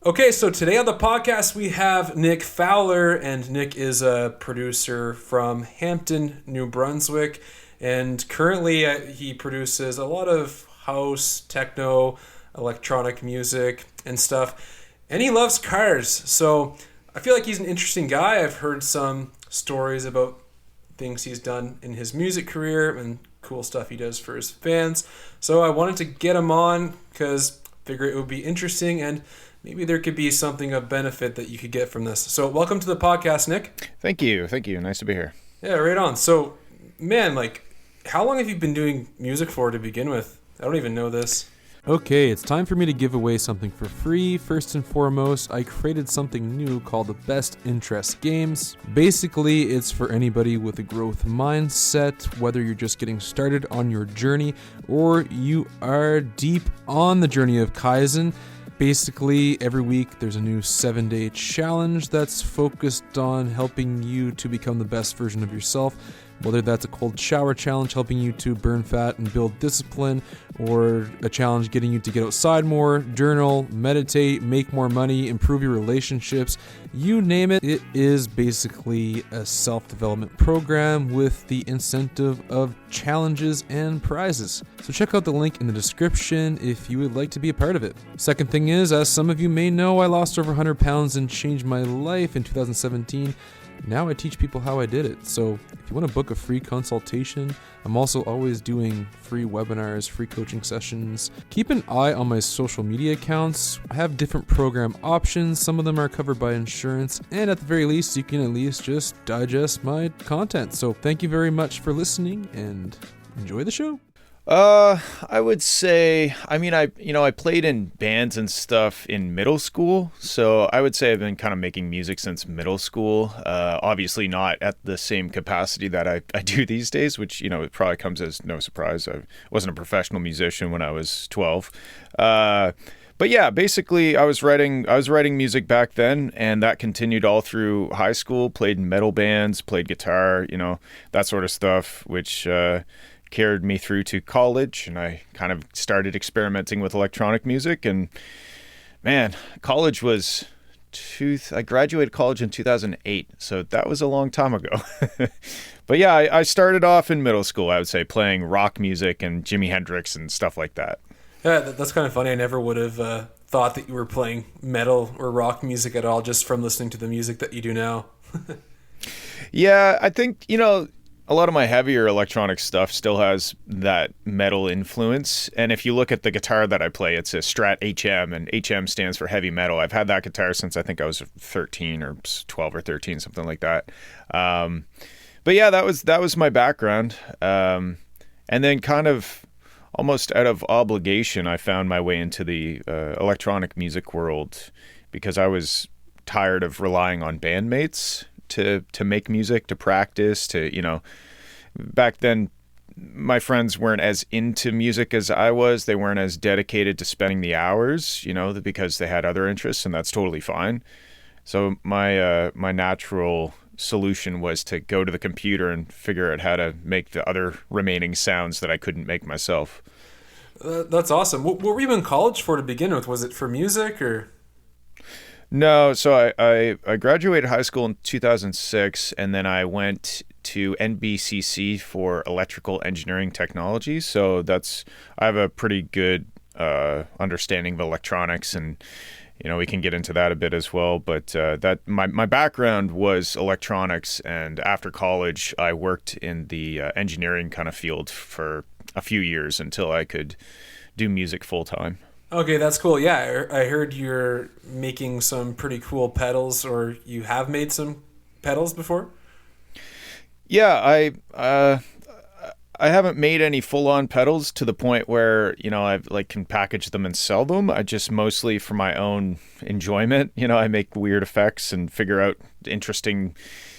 Okay, so today on the podcast we have Nick Fowler, and Nick is a producer from Hampton, New Brunswick, and currently he produces a lot of house, techno, electronic music, and stuff. And he loves cars, so I feel like he's an interesting guy. I've heard some stories about things he's done in his music career and cool stuff he does for his fans. So I wanted to get him on because I figure it would be interesting and maybe there could be something of benefit that you could get from this. So welcome to the podcast, Nick. Thank you. Nice to be here. Yeah, right on. So, man, how long have you been doing music for to begin with? I don't even know this. Okay, it's time for me to give away something for free. First and foremost, I created something new called the Best Interest Games. Basically, it's for anybody with a growth mindset, whether you're just getting started on your journey or you are deep on the journey of Kaizen. Basically, every week there's a new 7-day challenge that's focused on helping you to become the best version of yourself. Whether that's a cold shower challenge helping you to burn fat and build discipline, or a challenge getting you to get outside more, journal, meditate, make more money, improve your relationships, you name it. It is basically a self-development program with the incentive of challenges and prizes. So check out the link in the description if you would like to be a part of it. Second thing is, as some of you may know, I lost over 100 pounds and changed my life in 2017. Now I teach people how I did it. So if you want to book a free consultation, I'm also always doing free webinars, free coaching sessions. Keep an eye on my social media accounts. I have different program options. Some of them are covered by insurance. And at the very least, you can at least just digest my content. So thank you very much for listening and enjoy the show. I would say, I played in bands and stuff in middle school. So I would say I've been kind of making music since middle school. Obviously not at the same capacity that I do these days, which, it probably comes as no surprise. I wasn't a professional musician when I was 12. But yeah, basically I was writing music back then, and that continued all through high school. Played in metal bands, played guitar, that sort of stuff, which, carried me through to college, and I kind of started experimenting with electronic music. And man, I graduated college in 2008, so that was a long time ago. But yeah, I started off in middle school, I would say, playing rock music and Jimi Hendrix and stuff like that. Yeah, that's kind of funny. I never would have thought that you were playing metal or rock music at all just from listening to the music that you do now. Yeah, I think, a lot of my heavier electronic stuff still has that metal influence. And if you look at the guitar that I play, it's a Strat HM, and HM stands for heavy metal. I've had that guitar since I think I was 13 or 12 or 13, something like that. But yeah, that was my background. And then kind of almost out of obligation, I found my way into the electronic music world because I was tired of relying on bandmates to make music, to practice, to, back then my friends weren't as into music as I was. They weren't as dedicated to spending the hours, because they had other interests, and that's totally fine. So my natural solution was to go to the computer and figure out how to make the other remaining sounds that I couldn't make myself. That's awesome. What were you in college for to begin with? Was it for music or? No, so I graduated high school in 2006, and then I went to NBCC for electrical engineering technology. So I have a pretty good understanding of electronics, and we can get into that a bit as well. But that my background was electronics, and after college, I worked in the engineering kind of field for a few years until I could do music full time. Okay, that's cool. Yeah, I heard you're making some pretty cool pedals, or you have made some pedals before? Yeah, I haven't made any full-on pedals to the point where, I can package them and sell them. I just mostly for my own enjoyment. I make weird effects and figure out interesting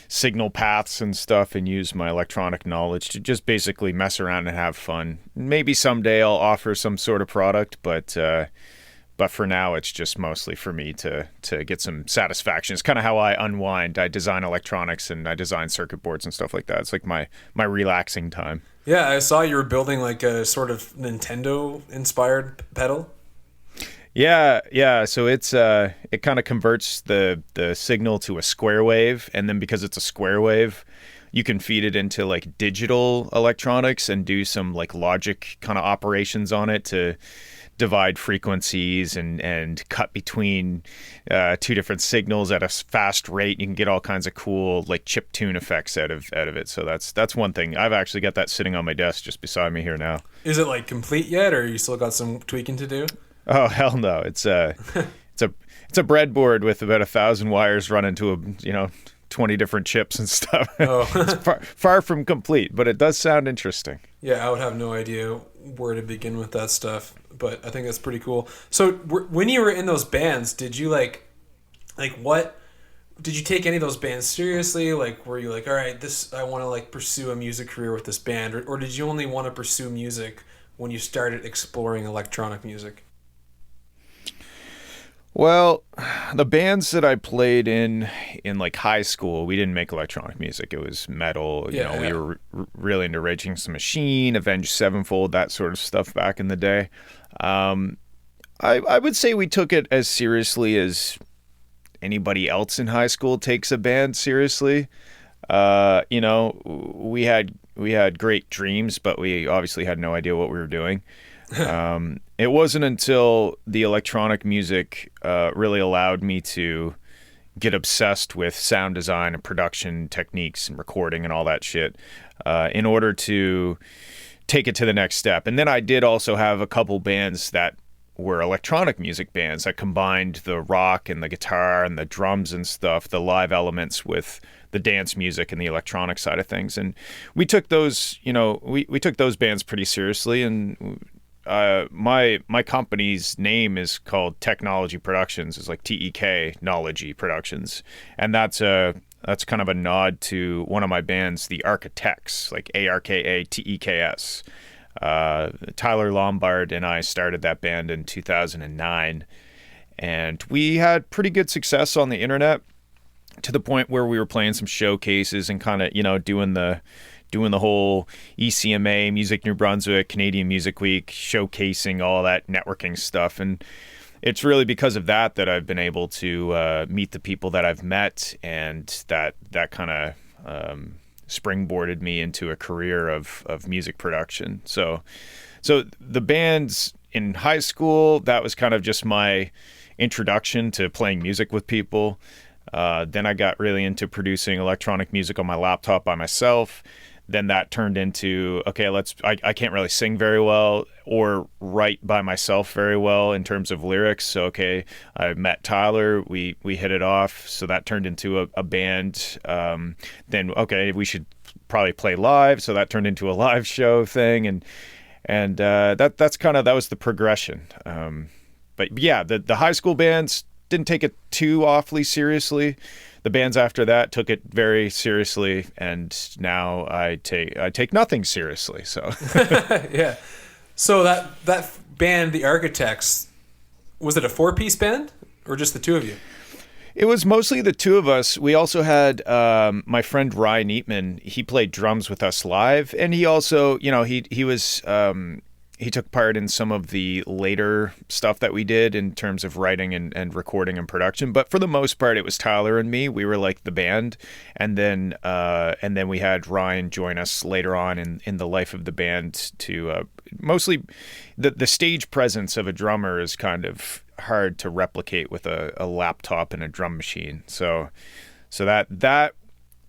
signal paths and stuff and use my electronic knowledge to just basically mess around and have fun. Maybe someday I'll offer some sort of product, but for now it's just mostly for me to get some satisfaction. It's kind of how I unwind. I design electronics and I design circuit boards and stuff like that. It's like my relaxing time. Yeah, I saw you were building like a sort of Nintendo inspired pedal. Yeah. So it kind of converts the signal to a square wave, and then because it's a square wave, you can feed it into like digital electronics and do some like logic kind of operations on it to divide frequencies and cut between two different signals at a fast rate. You can get all kinds of cool like chip tune effects out of it. So that's one thing. I've actually got that sitting on my desk just beside me here now. Is it like complete yet, or you still got some tweaking to do? Oh hell no! It's a breadboard with about 1,000 wires running to 20 different chips and stuff. Oh. It's far from complete, but it does sound interesting. Yeah, I would have no idea where to begin with that stuff, but I think that's pretty cool. So when you were in those bands, did you like what? Did you take any of those bands seriously? Like, were you like, all right, I want to like pursue a music career with this band, or did you only want to pursue music when you started exploring electronic music? Well, the bands that I played in like high school, we didn't make electronic music. It was metal. We were really into Rage Against the Machine, Avenged Sevenfold, that sort of stuff back in the day. I would say we took it as seriously as anybody else in high school takes a band seriously. We had great dreams, but we obviously had no idea what we were doing. It wasn't until the electronic music really allowed me to get obsessed with sound design and production techniques and recording and all that shit in order to take it to the next step. And then I did also have a couple bands that were electronic music bands that combined the rock and the guitar and the drums and stuff, the live elements with the dance music and the electronic side of things. And we took those, we took those bands pretty seriously. And my company's name is called Technology Productions. It's like Technology Productions, and that's kind of a nod to one of my bands, the Architects, like ARKATEKS. Tyler Lombard and I started that band in 2009, and we had pretty good success on the internet to the point where we were playing some showcases and kind of doing the whole ECMA, Music New Brunswick, Canadian Music Week, showcasing all that networking stuff. And it's really because of that I've been able to meet the people that I've met, and that kind of springboarded me into a career of music production. So the bands in high school, that was kind of just my introduction to playing music with people. Then I got really into producing electronic music on my laptop by myself. Then that turned into, okay, I can't really sing very well or write by myself very well in terms of lyrics. So, okay, I met Tyler, we hit it off. So that turned into a band. Then, okay, we should probably play live. So that turned into a live show thing. And that was the progression. But yeah, the high school bands didn't take it too awfully seriously. The bands after that took it very seriously, and now I take nothing seriously. So yeah. So that band, the Architects, was it a 4-piece band or just the two of you? It was mostly the two of us. We also had my friend Ryan Eatman. He played drums with us live, and he also, he was. He took part in some of the later stuff that we did in terms of writing and recording and production. But for the most part, it was Tyler and me. We were like the band. And then we had Ryan join us later on in the life of the band to mostly the stage presence of a drummer is kind of hard to replicate with a laptop and a drum machine. So that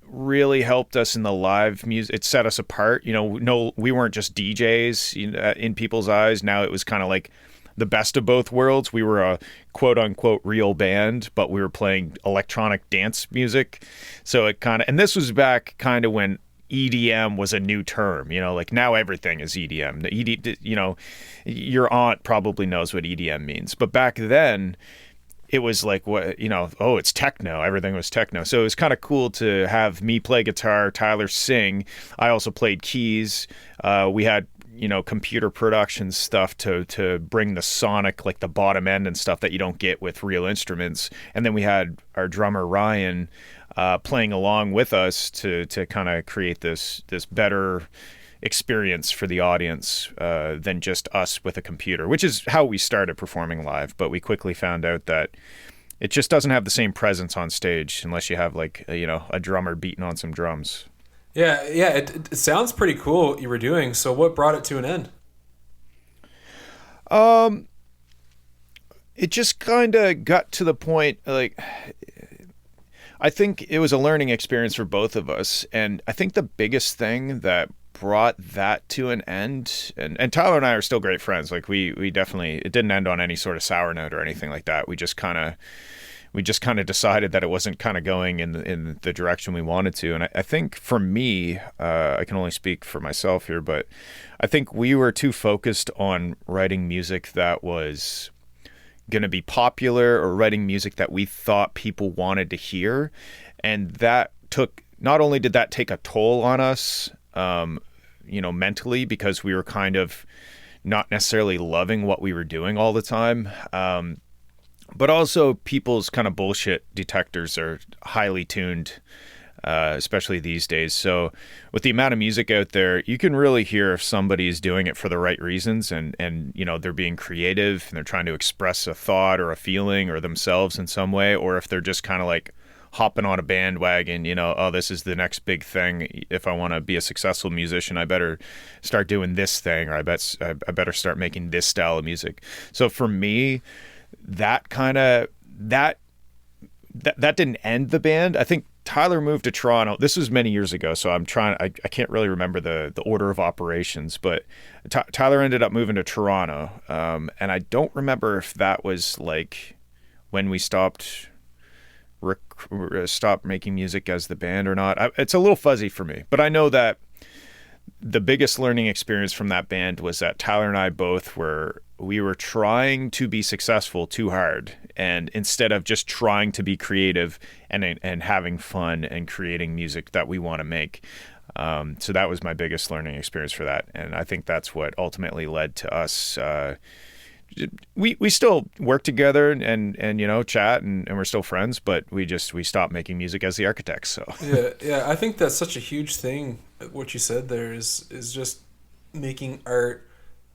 really helped us in the live music. It set us apart. We weren't just DJs in people's eyes. Now it was kind of like the best of both worlds. We were a quote unquote real band, but we were playing electronic dance music. So it and this was back kind of when EDM was a new term, like now everything is EDM. Your aunt probably knows what EDM means, but back then it was like, it's techno. Everything was techno. So it was kind of cool to have me play guitar, Tyler sing. I also played keys. We had, computer production stuff to bring the sonic, like the bottom end and stuff that you don't get with real instruments. And then we had our drummer, Ryan, playing along with us to kind of create this better experience for the audience than just us with a computer, which is how we started performing live. But we quickly found out that it just doesn't have the same presence on stage unless you have like a drummer beating on some drums. Yeah, it sounds pretty cool what you were doing. So what brought it to an end? It just kind of got to the point, like, I think it was a learning experience for both of us. And I think the biggest thing that brought that to an end, and Tyler and I are still great friends. Like we definitely, it didn't end on any sort of sour note or anything like that. We just kind of decided that it wasn't kind of going in the direction we wanted to. And I think for me, I can only speak for myself here, but I think we were too focused on writing music that was going to be popular, or writing music that we thought people wanted to hear. And that not only did that take a toll on us, mentally, because we were kind of not necessarily loving what we were doing all the time, but also people's kind of bullshit detectors are highly tuned, especially these days. So with the amount of music out there, you can really hear if somebody is doing it for the right reasons, and they're being creative and they're trying to express a thought or a feeling or themselves in some way, or if they're just kind of like hopping on a bandwagon, oh, this is the next big thing. If I want to be a successful musician, I better start doing this thing, or I better start making this style of music. So for me, that didn't end the band. I think Tyler moved to Toronto. This was many years ago, so I can't really remember the order of operations, but Tyler ended up moving to Toronto. And I don't remember if that was like when we stopped making music as the band or not. It's a little fuzzy for me, but I know that the biggest learning experience from that band was that Tyler and I both were trying to be successful too hard, and instead of just trying to be creative and having fun and creating music that we want to make. So that was my biggest learning experience for that, and I think that's what ultimately led to us. We still work together and chat and we're still friends, but we stopped making music as the Architects. So yeah, I think that's such a huge thing. What you said there is just making art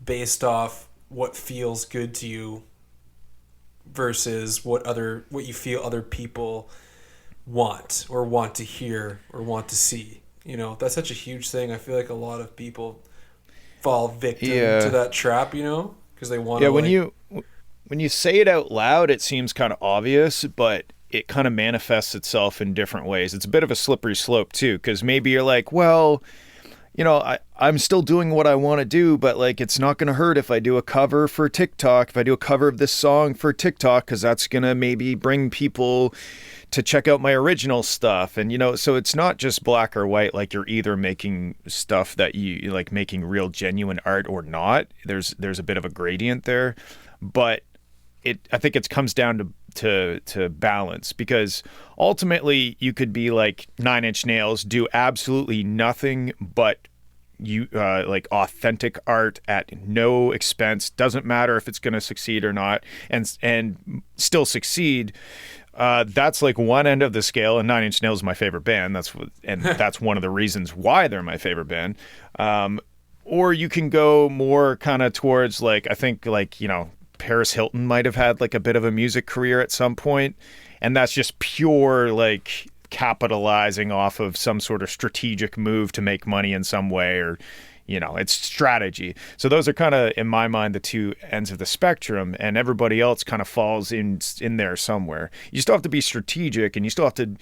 based off what feels good to you versus what you feel other people want to hear or want to see. That's such a huge thing. I feel like a lot of people fall victim to that trap, because they want to. Yeah, when you say it out loud, it seems kind of obvious, but it kind of manifests itself in different ways. It's a bit of a slippery slope too, because maybe you're like, well, I'm still doing what I want to do, but like, it's not going to hurt if I do a cover for TikTok, if I do a cover of this song for TikTok, because that's going to maybe bring people to check out my original stuff. And, so it's not just black or white, like you're either making stuff that you like, making real genuine art or not. There's a bit of a gradient there, but I think it comes down to balance, because ultimately you could be like Nine Inch Nails, do absolutely nothing but like authentic art at no expense, doesn't matter if it's going to succeed or not, and still succeed. That's like one end of the scale, and Nine Inch Nails is my favorite band. That's one of the reasons why they're my favorite band. Or you can go more kind of towards like, I think like, Paris Hilton might have had like a bit of a music career at some point, and that's just pure like capitalizing off of some sort of strategic move to make money in some way, or it's strategy. So those are kind of, in my mind, the two ends of the spectrum, and everybody else kind of falls in there somewhere. You still have to be strategic, and you still have to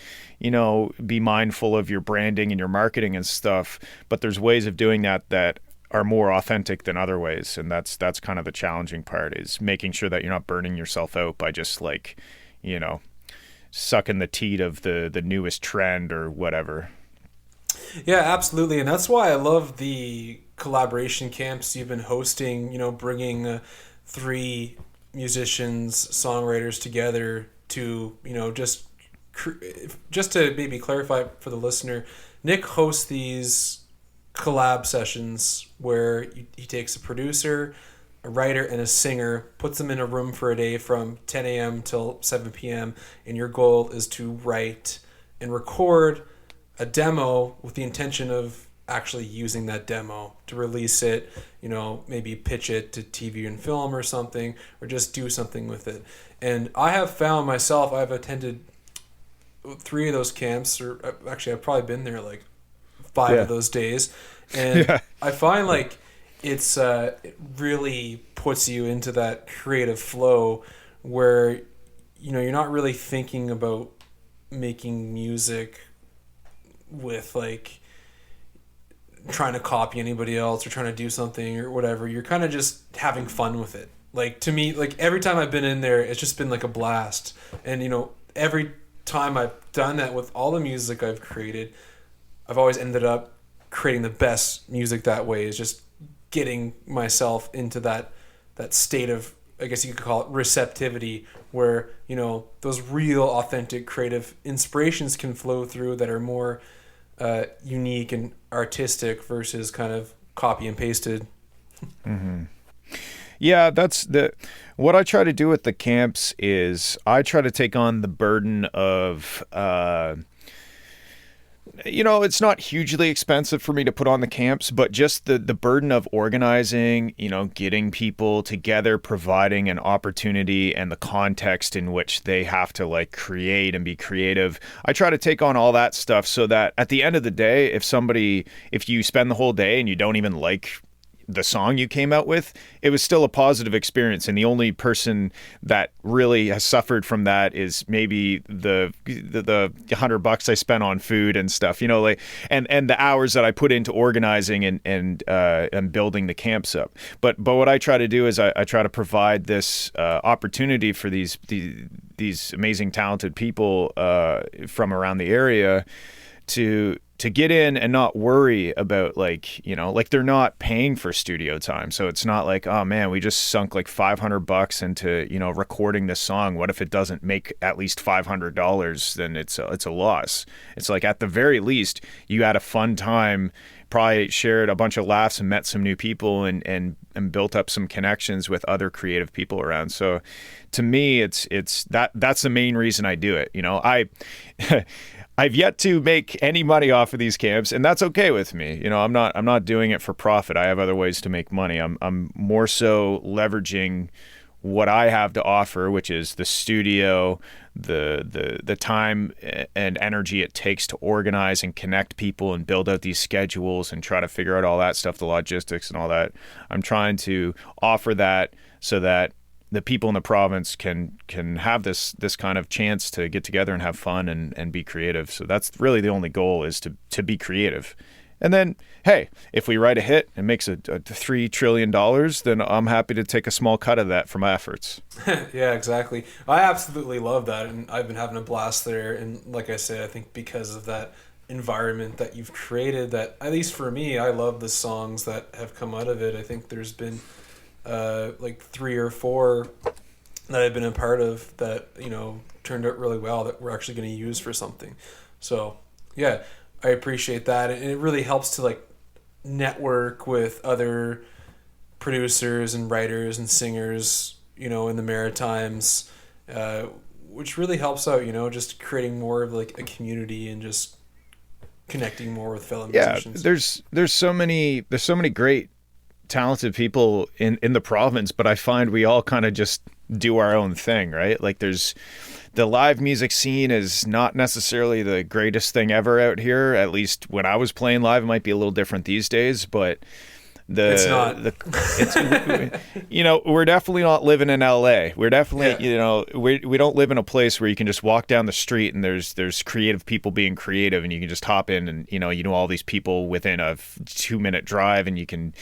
be mindful of your branding and your marketing and stuff, but there's ways of doing that are more authentic than other ways, and that's kind of the challenging part, is making sure that you're not burning yourself out by just like sucking the teat of the newest trend or whatever. Yeah, absolutely. And that's why I love the collaboration camps you've been hosting, bringing 3 musicians, songwriters together to just to maybe clarify for the listener, Nick hosts these collab sessions where he takes a producer, a writer, and a singer, puts them in a room for a day from 10 a.m. till 7 p.m. And your goal is to write and record a demo with the intention of actually using that demo to release it, maybe pitch it to TV and film or something, or just do something with it. And I have found myself, I've attended 3 of those camps, or actually I've probably been there like 5 of those days. And I find like it really puts you into that creative flow where, you're not really thinking about making music with like trying to copy anybody else or trying to do something or whatever. You're kind of just having fun with it. Like, to me, like every time I've been in there, it's just been like a blast. And every time I've done that with all the music I've created, I've always ended up creating the best music that way, is just getting myself into that state of, I guess you could call it, receptivity, where those real authentic creative inspirations can flow through that are more unique and artistic versus kind of copy and pasted. Mm-hmm. Yeah, that's what I try to do with the camps is I try to take on the burden of it's not hugely expensive for me to put on the camps, but just the burden of organizing, getting people together, providing an opportunity and the context in which they have to like create and be creative. I try to take on all that stuff so that at the end of the day, if you spend the whole day and you don't even like the song you came out with, it was still a positive experience. And the only person that really has suffered from that is maybe the $100 I spent on food and stuff, and the hours that I put into organizing and building the camps up. But what I try to do is I try to provide this opportunity for these amazing, talented people from around the area to get in and not worry about like they're not paying for studio time. So it's not like, oh man, we just sunk like $500 into, recording this song. What if it doesn't make at least $500? Then it's a loss. It's like, at the very least, you had a fun time, probably shared a bunch of laughs and met some new people and built up some connections with other creative people around. So to me, that's the main reason I do it. I've yet to make any money off of these camps, and that's okay with me. I'm not doing it for profit. I have other ways to make money. I'm more so leveraging what I have to offer, which is the studio, the time and energy it takes to organize and connect people and build out these schedules and try to figure out all that stuff, the logistics and all that. I'm trying to offer that so that the people in the province can have this kind of chance to get together and have fun and be creative. So that's really the only goal, is to be creative. And then, hey, if we write a hit and makes a $3 trillion, then I'm happy to take a small cut of that for my efforts. Yeah, exactly. I absolutely love that, and I've been having a blast there. And like I said, I think because of that environment that you've created, that at least for me, I love the songs that have come out of it. I think there's been like 3 or 4 that I've been a part of that turned out really well, that we're actually going to use for something. So yeah, I appreciate that, and it really helps to like network with other producers and writers and singers in the Maritimes, which really helps out, just creating more of like a community and just connecting more with fellow musicians. There's so many great talented people in the province, but I find we all kind of just do our own thing, right? Like the live music scene is not necessarily the greatest thing ever out here. At least when I was playing live, it might be a little different these days, but it's not. We're definitely not living in LA. We're definitely, we don't live in a place where you can just walk down the street and there's creative people being creative and you can just hop in and, all these people within a 2-minute drive and you can.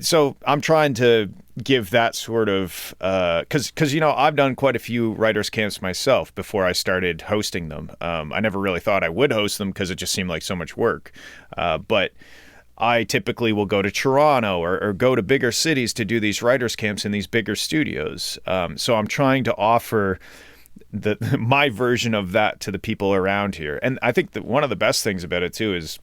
So I'm trying to give that sort of, cause I've done quite a few writers camps myself before I started hosting them. I never really thought I would host them because it just seemed like so much work. But I typically will go to Toronto or go to bigger cities to do these writers camps in these bigger studios. So I'm trying to offer my version of that to the people around here. And I think that one of the best things about it too is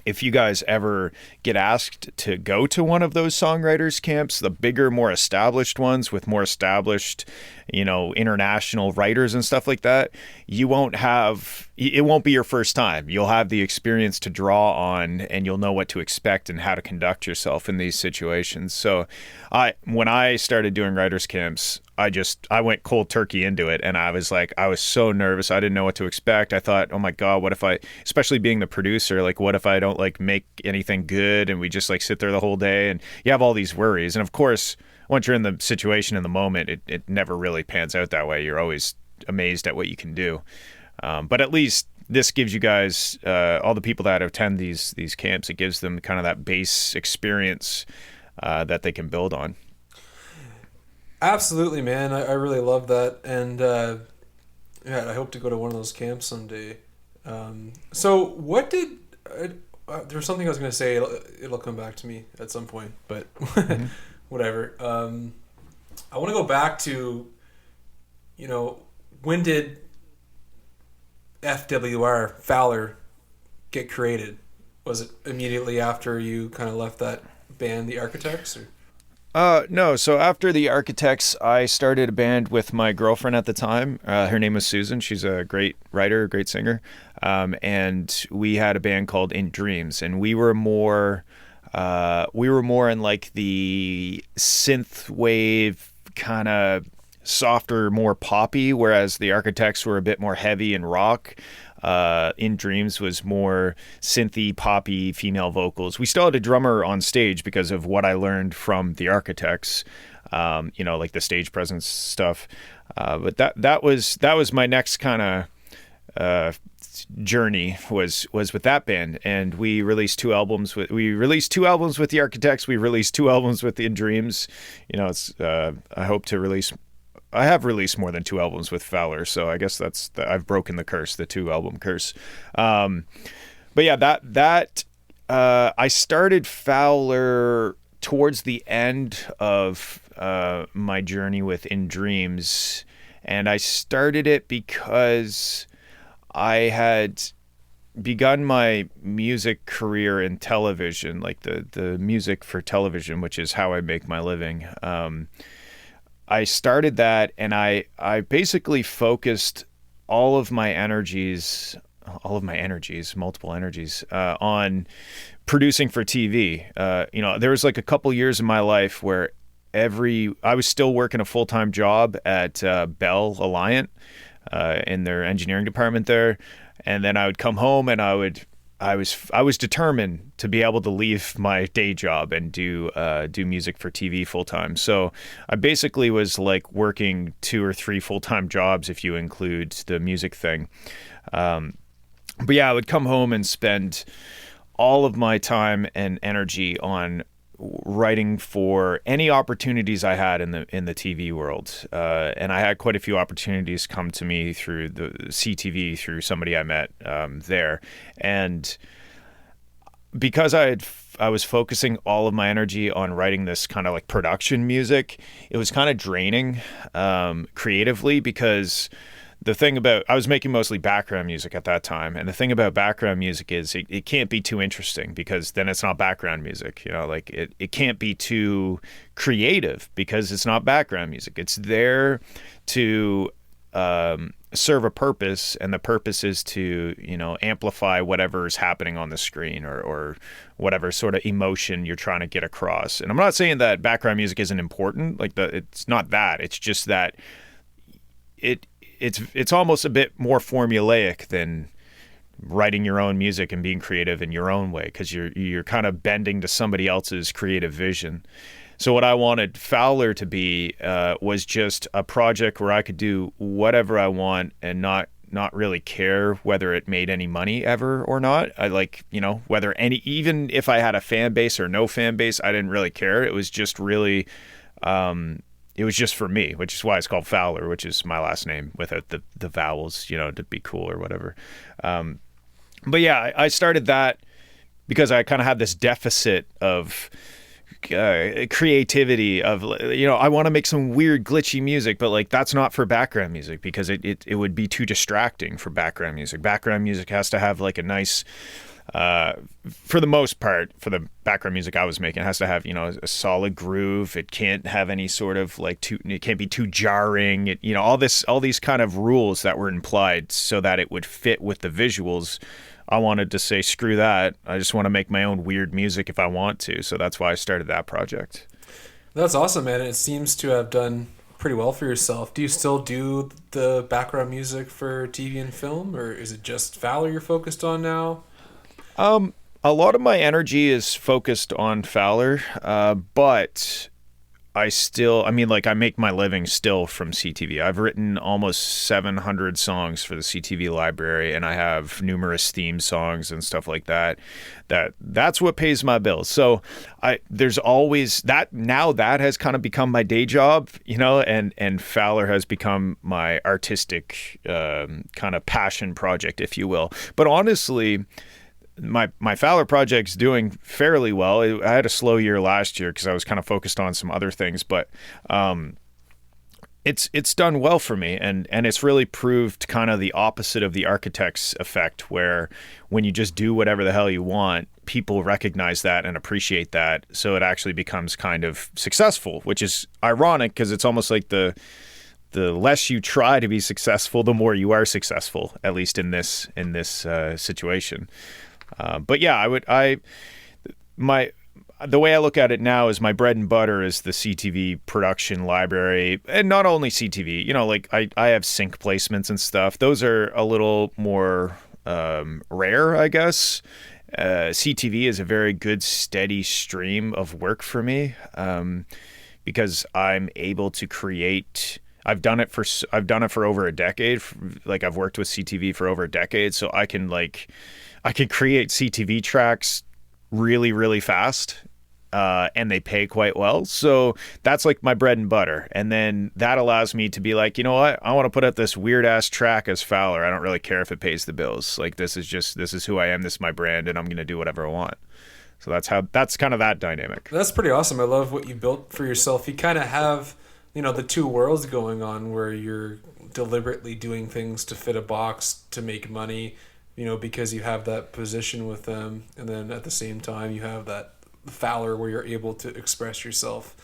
if you guys ever get asked to go to one of those songwriters camps, the bigger, more established ones with more established, international writers and stuff like that, it won't be your first time. You'll have the experience to draw on, and you'll know what to expect and how to conduct yourself in these situations. So when I started doing writers camps, I went cold turkey into it, and I was so nervous. I didn't know what to expect. I thought, oh my God, what if especially being the producer, like what if I don't like make anything good and we just like sit there the whole day, and you have all these worries. And of course, once you're in the situation in the moment, it never really pans out that way. You're always amazed at what you can do. But at least this gives you guys, all the people that attend these camps, it gives them kind of that base experience that they can build on. Absolutely, man. I really love that. And I hope to go to one of those camps someday. So what did... there was something I was going to say. It'll come back to me at some point, but whatever. I want to go back to, when did FWR, Fowler, get created? Was it immediately after you kind of left that band, The Architects? Or? No. So after The Architects, I started a band with my girlfriend at the time. Her name was Susan. She's a great writer, great singer. And we had a band called In Dreams, and we were more in like the synth wave kind of softer, more poppy, whereas The Architects were a bit more heavy and rock. In Dreams was more synthy, poppy, female vocals. We still had a drummer on stage because of what I learned from The Architects, like the stage presence stuff. But that was my next kind of journey was with that band, and we released two albums with The Architects. We released two albums with In Dreams. I have released more than two albums with Fowler, so I guess I've broken the curse, the 2-album curse. But yeah, I started Fowler towards the end of my journey with In Dreams, and I started it because I had begun my music career in television, like the music for television, which is how I make my living. I started that, and I basically focused multiple energies, on producing for TV. There was like a couple years in my life where I was still working a full-time job at Bell Alliant in their engineering department there, and then I would come home and I was determined to be able to leave my day job and do music for TV full time. So I basically was like working 2 or 3 full-time jobs if you include the music thing. But yeah, I would come home and spend all of my time and energy on writing for any opportunities I had in the TV world, and I had quite a few opportunities come to me through the CTV, through somebody I met there, and because I was focusing all of my energy on writing this kind of like production music, it was kind of draining creatively, because the thing about, I was making mostly background music at that time, and the thing about background music is it can't be too interesting, because then it's not background music. Like it can't be too creative, because it's not background music. It's there to serve a purpose, and the purpose is to amplify whatever is happening on the screen, or whatever sort of emotion you're trying to get across. And I'm not saying that background music isn't important. It's not that. It's just that it's almost a bit more formulaic than writing your own music and being creative in your own way, because you're kind of bending to somebody else's creative vision. So what I wanted Fowler to be was just a project where I could do whatever I want and not really care whether it made any money ever or not. I even if I had a fan base or no fan base, I didn't really care. It was just really it was just for me, which is why it's called Fowler, which is my last name without the vowels, to be cool or whatever. But yeah, I started that because I kind of had this deficit of creativity of, I want to make some weird glitchy music, but that's not for background music, because it would be too distracting for background music. Background music has to have a nice For the most part, for the background music I was making, it has to have, a solid groove. It can't have any sort of it can't be too jarring. All these kind of rules that were implied so that it would fit with the visuals. I wanted to say, screw that. I just want to make my own weird music if I want to. So that's why I started that project. That's awesome, man. It seems to have done pretty well for yourself. Do you still do the background music for TV and film, or is it just Fowler you're focused on now? A lot of my energy is focused on Fowler, but I make my living still from CTV. I've written almost 700 songs for the CTV library, and I have numerous theme songs and stuff like that. That's what pays my bills. So there's always that. Now that has kind of become my day job, and Fowler has become my artistic kind of passion project, if you will. But honestly, my Fowler project's doing fairly well. I had a slow year last year because I was kind of focused on some other things, but it's done well for me, and it's really proved kind of the opposite of the architect's effect, where when you just do whatever the hell you want, people recognize that and appreciate that, so it actually becomes kind of successful, which is ironic because it's almost like the less you try to be successful, the more you are successful, at least in this situation. But yeah, the way I look at it now is my bread and butter is the CTV production library, and not only CTV, I have sync placements and stuff. Those are a little more rare, I guess. CTV is a very good, steady stream of work for me, because I'm able to create. I've done it for over a decade. I've worked with CTV for over a decade, so I can create CTV tracks really, really fast, and they pay quite well. So that's like my bread and butter. And then that allows me to be like, you know what? I want to put out this weird ass track as Fowler. I don't really care if it pays the bills. This is who I am. This is my brand, and I'm going to do whatever I want. So that's kind of that dynamic. That's pretty awesome. I love what you built for yourself. You kind of have, the two worlds going on, where you're deliberately doing things to fit a box to make money, because you have that position with them, and then at the same time you have that Fowler where you're able to express yourself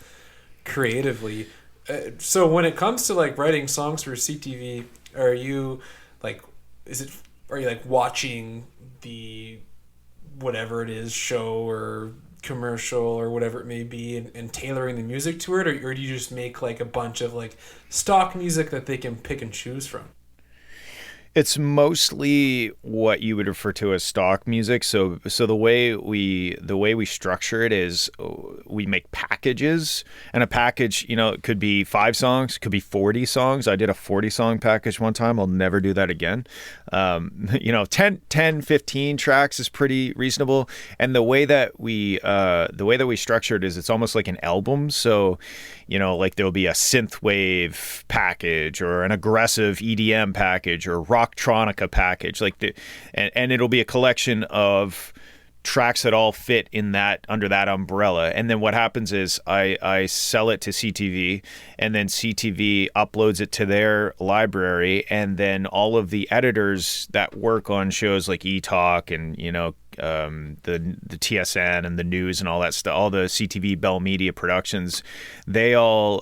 creatively. So when it comes to writing songs for CTV, are you watching the whatever it is, show or commercial or whatever it may be, and tailoring the music to it, or do you just make a bunch of stock music that they can pick and choose from? It's mostly what you would refer to as stock music. So the way we structure it is we make packages, and a package, it could be 5 songs, could be 40 songs. I did a 40-song package one time. I'll never do that again. 10, 15 tracks is pretty reasonable. And the way that we structure it is it's almost like an album. So, there'll be a synthwave package or an aggressive EDM package or rocktronica package, and it'll be a collection of tracks that all fit under that umbrella. And then what happens is I sell it to CTV, and then CTV uploads it to their library, and then all of the editors that work on shows like eTalk and the TSN and the news and all that stuff, all the CTV Bell Media productions, they'll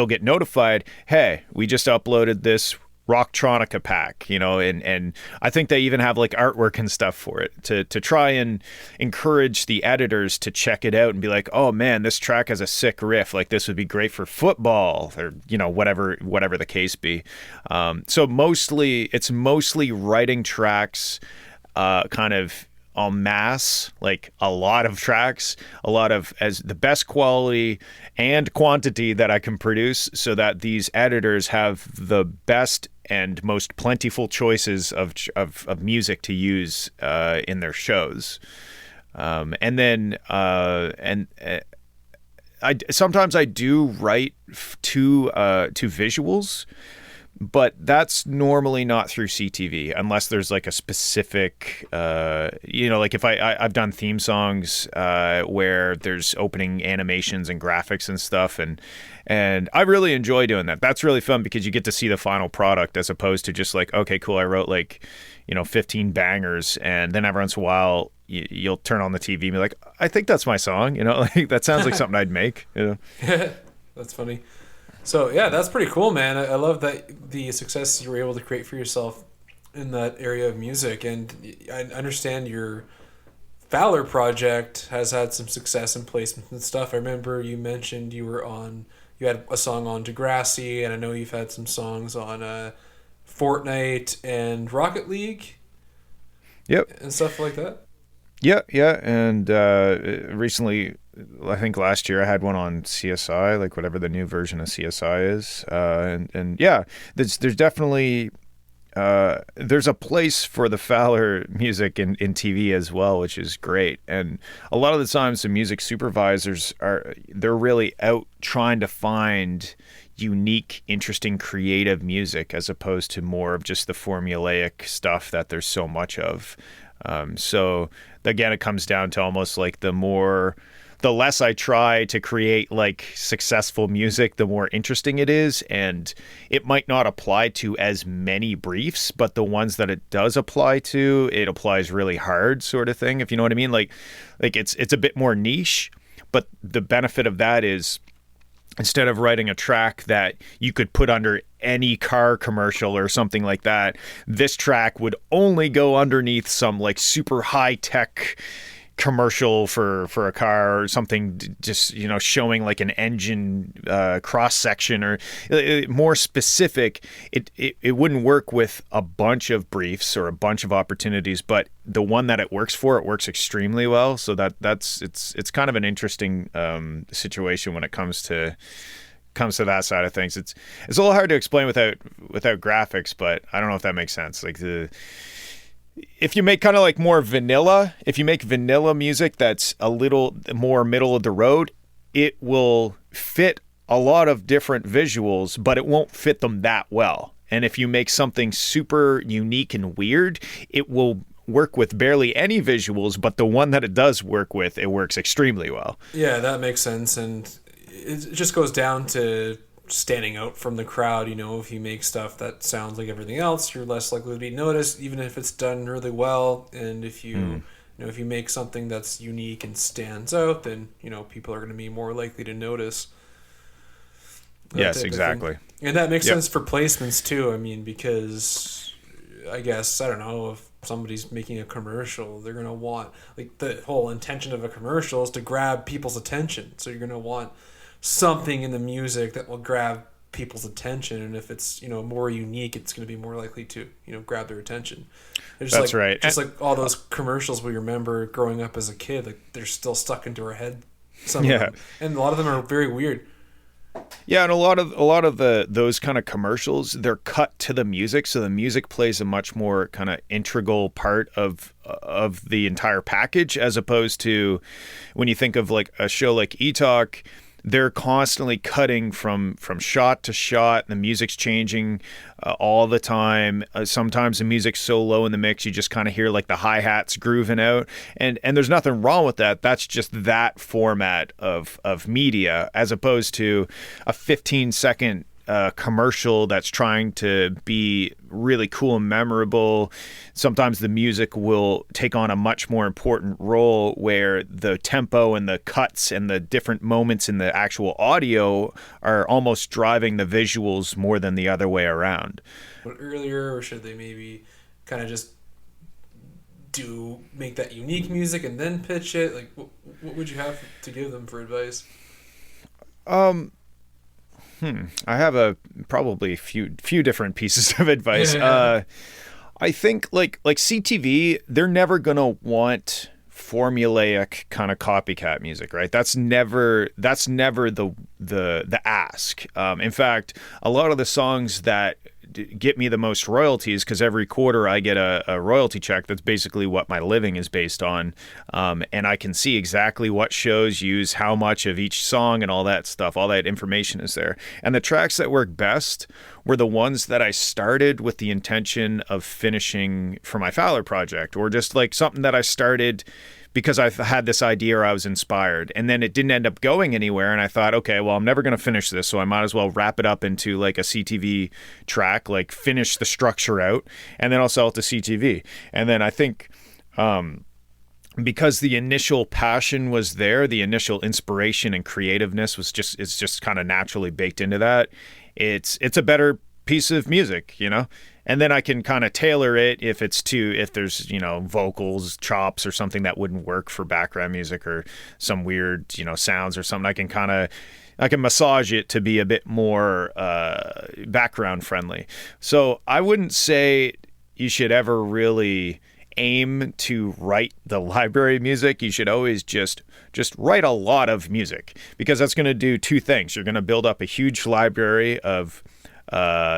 get notified, hey, we just uploaded this rocktronica pack, and I think they even have artwork and stuff for it to try and encourage the editors to check it out and be like, oh man, this track has a sick riff, this would be great for football, or whatever the case be. So it's mostly writing tracks kind of en masse, a lot of tracks, as the best quality and quantity that I can produce, so that these editors have the best and most plentiful choices of music to use in their shows. And then sometimes I do write to visuals, But that's normally not through CTV unless there's like a specific, like if I've done theme songs where there's opening animations and graphics and stuff, and I really enjoy doing that. That's really fun because you get to see the final product as opposed to just like, okay, cool, I wrote 15 bangers, and then every once in a while you'll turn on the TV and be like, I think that's my song, like that sounds like something I'd make. That's funny. So yeah, that's pretty cool, man. I love that the success you were able to create for yourself in that area of music, and I understand your Fowler project has had some success in placements and stuff. I remember you mentioned you had a song on Degrassi, and I know you've had some songs on Fortnite and Rocket League. Yep. And stuff like that. Yeah, and recently, I think last year I had one on CSI, like whatever the new version of CSI is, and yeah, there's definitely there's a place for the Fowler music in TV as well, which is great. And a lot of the times the music supervisors they're really out trying to find unique, interesting, creative music as opposed to more of just the formulaic stuff that there's so much of. So again, it comes down to almost like the less I try to create like successful music, the more interesting it is. And it might not apply to as many briefs, but the ones that it does apply to, it applies really hard, sort of thing, if you know what I mean. Like it's a bit more niche, but the benefit of that is instead of writing a track that you could put under any car commercial or something like that, this track would only go underneath some like super high tech commercial for a car or something, just showing like an engine cross section or more specific. It wouldn't work with a bunch of briefs or a bunch of opportunities, but the one that it works extremely well. So it's kind of an interesting situation when it comes to that side of things. It's a little hard to explain without graphics, but I don't know if that makes sense. Like if you make kind of like more vanilla, if you make vanilla music that's a little more middle of the road, it will fit a lot of different visuals, but it won't fit them that well. And if you make something super unique and weird, it will work with barely any visuals, but the one that it does work with, it works extremely well. Yeah, that makes sense. And it just goes down to standing out from the crowd. If you make stuff that sounds like everything else, you're less likely to be noticed, even if it's done really well. And if you if you make something that's unique and stands out, then people are going to be more likely to notice. Yes, exactly. And that makes sense for placements too. I mean, because I guess, I don't know, if somebody's making a commercial, they're going to want, like, the whole intention of a commercial is to grab people's attention. So you're going to want something in the music that will grab people's attention, and if it's more unique, it's going to be more likely to grab their attention. That's right. Just like all those commercials we remember growing up as a kid, like they're still stuck into our head. Some of them. And a lot of them are very weird. Yeah, and a lot of those kind of commercials, they're cut to the music, so the music plays a much more kind of integral part of the entire package, as opposed to when you think of like a show like E-Talk. They're constantly cutting from shot to shot. The music's changing all the time. Sometimes the music's so low in the mix, you just kind of hear like the hi-hats grooving out. And there's nothing wrong with that. That's just that format of media, as opposed to a 15-second commercial that's trying to be really cool and memorable. Sometimes the music will take on a much more important role, where the tempo and the cuts and the different moments in the actual audio are almost driving the visuals more than the other way around. But earlier, or should they maybe kind of just make that unique music and then pitch it? Like, what would you have to give them for advice? I have probably a few different pieces of advice. I think like CTV, they're never gonna want formulaic kind of copycat music, right? That's never the ask. In fact, a lot of the songs that get me the most royalties, because every quarter I get a royalty check. That's basically what my living is based on. And I can see exactly what shows use how much of each song and all that stuff. All that information is there. And the tracks that work best were the ones that I started with the intention of finishing for my Fowler project, or just like something that I started because I had this idea or I was inspired, and then it didn't end up going anywhere. And I thought, okay, well, I'm never going to finish this, so I might as well wrap it up into like a CTV track, like finish the structure out, and then I'll sell it to CTV. And then I think, because the initial passion was there, the initial inspiration and creativeness it's just kind of naturally baked into that. It's a better piece of music, you know? And then I can kind of tailor it if there's, you know, vocals, chops or something that wouldn't work for background music, or some weird, you know, sounds or something. I can massage it to be a bit more background friendly. So I wouldn't say you should ever really aim to write the library music. You should always just write a lot of music, because that's going to do two things. You're going to build up a huge library of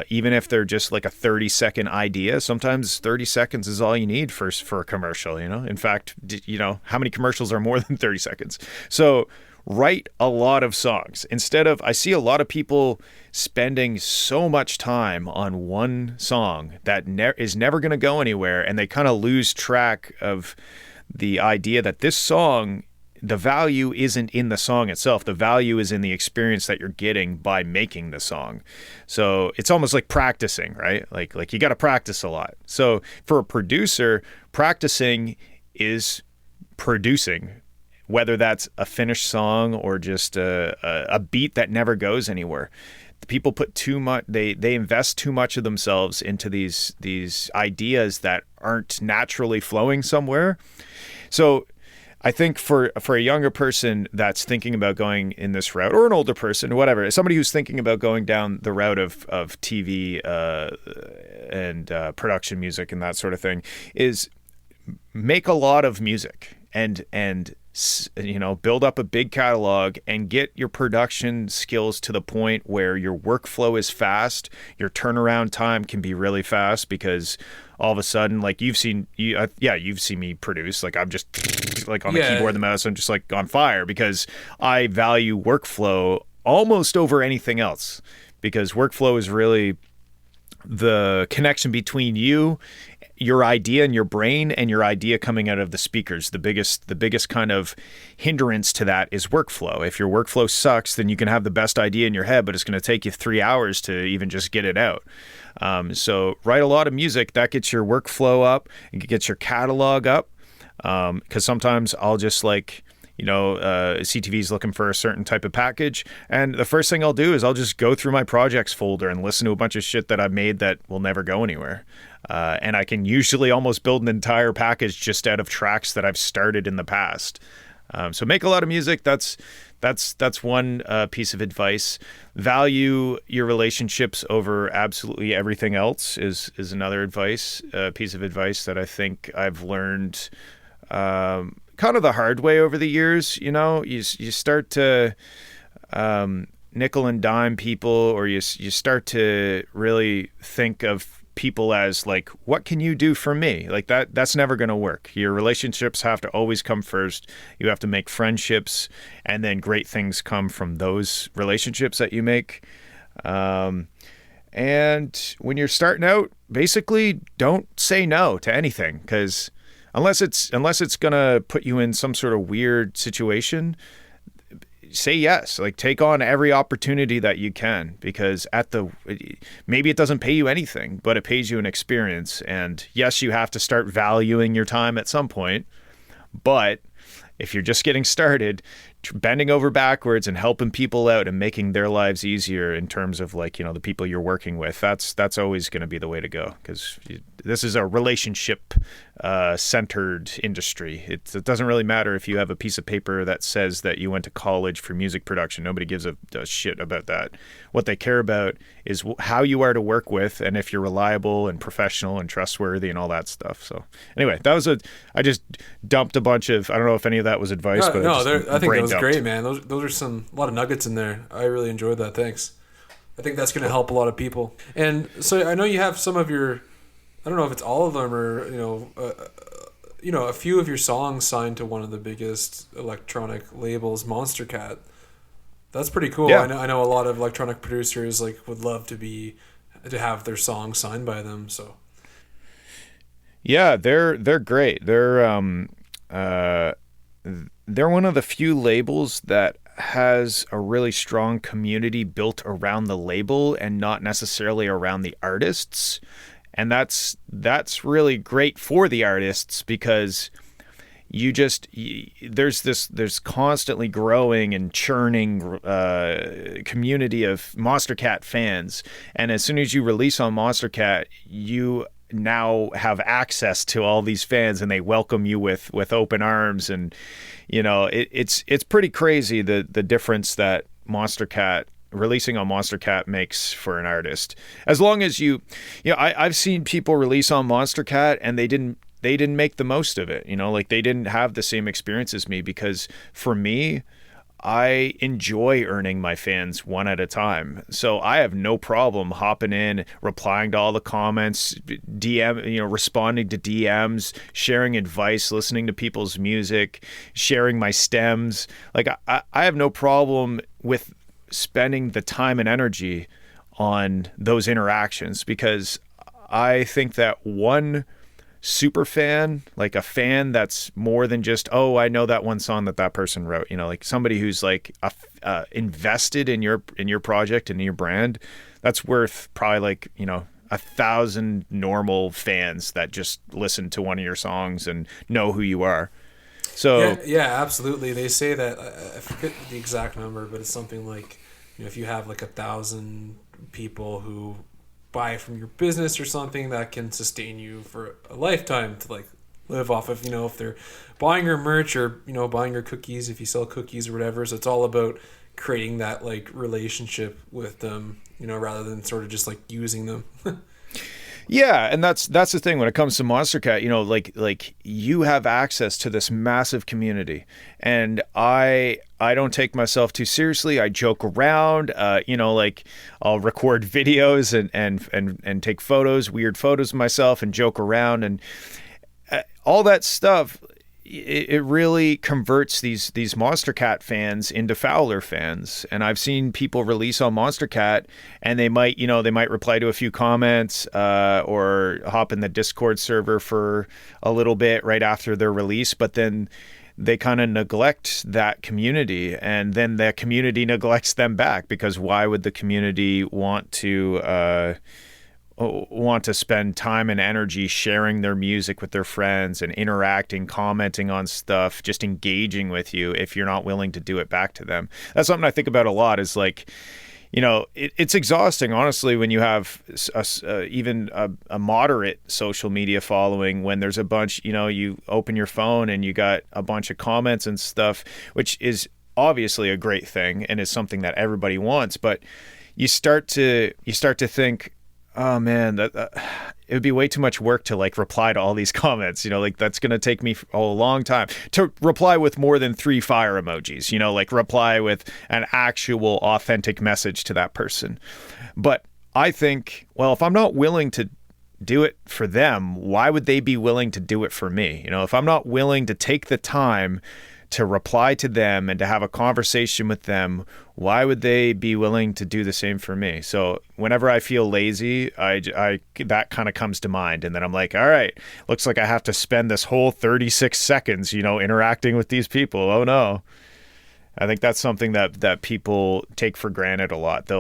even if they're just like a 30-second idea. Sometimes 30 seconds is all you need for a commercial, you know. In fact, you know, how many commercials are more than 30 seconds? So write a lot of songs. I see a lot of people spending so much time on one song that is never going to go anywhere, and they kind of lose track of the idea that this song, the value isn't in the song itself. The value is in the experience that you're getting by making the song. So it's almost like practicing, right? Like you got to practice a lot. So for a producer, practicing is producing, whether that's a finished song or just a beat that never goes anywhere. People put too much, they invest too much of themselves into these ideas that aren't naturally flowing somewhere. So I think for a younger person that's thinking about going in this route, or an older person, whatever, somebody who's thinking about going down the route of TV and production music and that sort of thing, is make a lot of music and you know, build up a big catalog and get your production skills to the point where your workflow is fast, your turnaround time can be really fast, because all of a sudden, like you've seen me produce, like I'm just like on the keyboard and the mouse, I'm just like on fire, because I value workflow almost over anything else, because workflow is really the connection between your idea in your brain and your idea coming out of the speakers. The biggest kind of hindrance to that is workflow. If your workflow sucks, then you can have the best idea in your head, but it's going to take you 3 hours to even just get it out. So write a lot of music. That gets your workflow up and gets your catalog up. Because sometimes I'll just like, you know, CTV is looking for a certain type of package, and the first thing I'll do is I'll just go through my projects folder and listen to a bunch of shit that I've made that will never go anywhere. And I can usually almost build an entire package just out of tracks that I've started in the past. So make a lot of music. That's one piece of advice. Value your relationships over absolutely everything else is another piece of advice that I think I've learned kind of the hard way over the years. You know, you start to nickel and dime people, or you start to really think of people as like, what can you do for me? Like that's never going to work. Your relationships have to always come first. You have to make friendships, and then great things come from those relationships that you make. And when you're starting out, basically don't say no to anything, because unless it's going to put you in some sort of weird situation, say yes. Like, take on every opportunity that you can, because maybe it doesn't pay you anything, but it pays you an experience. And yes, you have to start valuing your time at some point, but if you're just getting started, bending over backwards and helping people out and making their lives easier in terms of, like, you know, the people you're working with, that's always going to be the way to go, because this is a relationship centered industry. It doesn't really matter if you have a piece of paper that says that you went to college for music production. Nobody gives a shit about that. What they care about is how you are to work with, and if you're reliable and professional and trustworthy and all that stuff. So anyway, I just dumped a bunch of, I don't know if any of that was advice, but I think that was great, man. Those are a lot of nuggets in there. I really enjoyed that. Thanks. I think that's going to help a lot of people. And so I know you have some of your, I don't know if it's all of them or, a few of your songs signed to one of the biggest electronic labels, Monster Cat. That's pretty cool. Yeah. I know a lot of electronic producers like would love to have their songs signed by them. So yeah, they're great. They're one of the few labels that has a really strong community built around the label and not necessarily around the artists. And that's really great for the artists because there's constantly growing and churning community of Monster Cat fans. And as soon as you release on Monster Cat, you now have access to all these fans and they welcome you with open arms. And it's pretty crazy the difference that Monster Cat releasing on Monster Cat makes for an artist. As long as I've seen people release on Monster Cat and they didn't make the most of it, like they didn't have the same experience as me, because for me, I enjoy earning my fans one at a time. So I have no problem hopping in, replying to all the comments, responding to DMs, sharing advice, listening to people's music, sharing my stems. Like I have no problem with spending the time and energy on those interactions, because I think that one super fan, like a fan that's more than just, oh, I know that one song that person wrote, like somebody who's like invested in your project and in your brand, that's worth probably like 1,000 normal fans that just listen to one of your songs and know who you are. So yeah, absolutely. They say that, I forget the exact number, but it's something like, if you have like 1,000 people who buy from your business or something, that can sustain you for a lifetime to like live off of, if they're buying your merch or, buying your cookies, if you sell cookies or whatever. So it's all about creating that like relationship with them, rather than sort of just like using them. Yeah, and that's the thing when it comes to Monster Cat, like you have access to this massive community, and I don't take myself too seriously. I joke around, like I'll record videos and take photos, weird photos of myself, and joke around, and all that stuff. It really converts these Monster Cat fans into Fowler fans. And I've seen people release on Monster Cat and they might reply to a few comments or hop in the Discord server for a little bit right after their release, but then they kind of neglect that community, and then the community neglects them back, because why would the community want to spend time and energy sharing their music with their friends and interacting, commenting on stuff, just engaging with you if you're not willing to do it back to them? That's something I think about a lot, is like, it's exhausting, honestly, when you have even a moderate social media following, when there's a bunch, you open your phone and you got a bunch of comments and stuff, which is obviously a great thing and is something that everybody wants. But you start to think, oh man, that it would be way too much work to like reply to all these comments. Like that's going to take me a long time to reply with more than 3 fire emojis, like reply with an actual authentic message to that person. But I think, well, if I'm not willing to do it for them, why would they be willing to do it for me? If I'm not willing to take the time to reply to them and to have a conversation with them, why would they be willing to do the same for me? So whenever I feel lazy, I that kind of comes to mind, and then I'm like, all right, looks like I have to spend this whole 36 seconds, interacting with these people. Oh no. I think that's something that people take for granted a lot.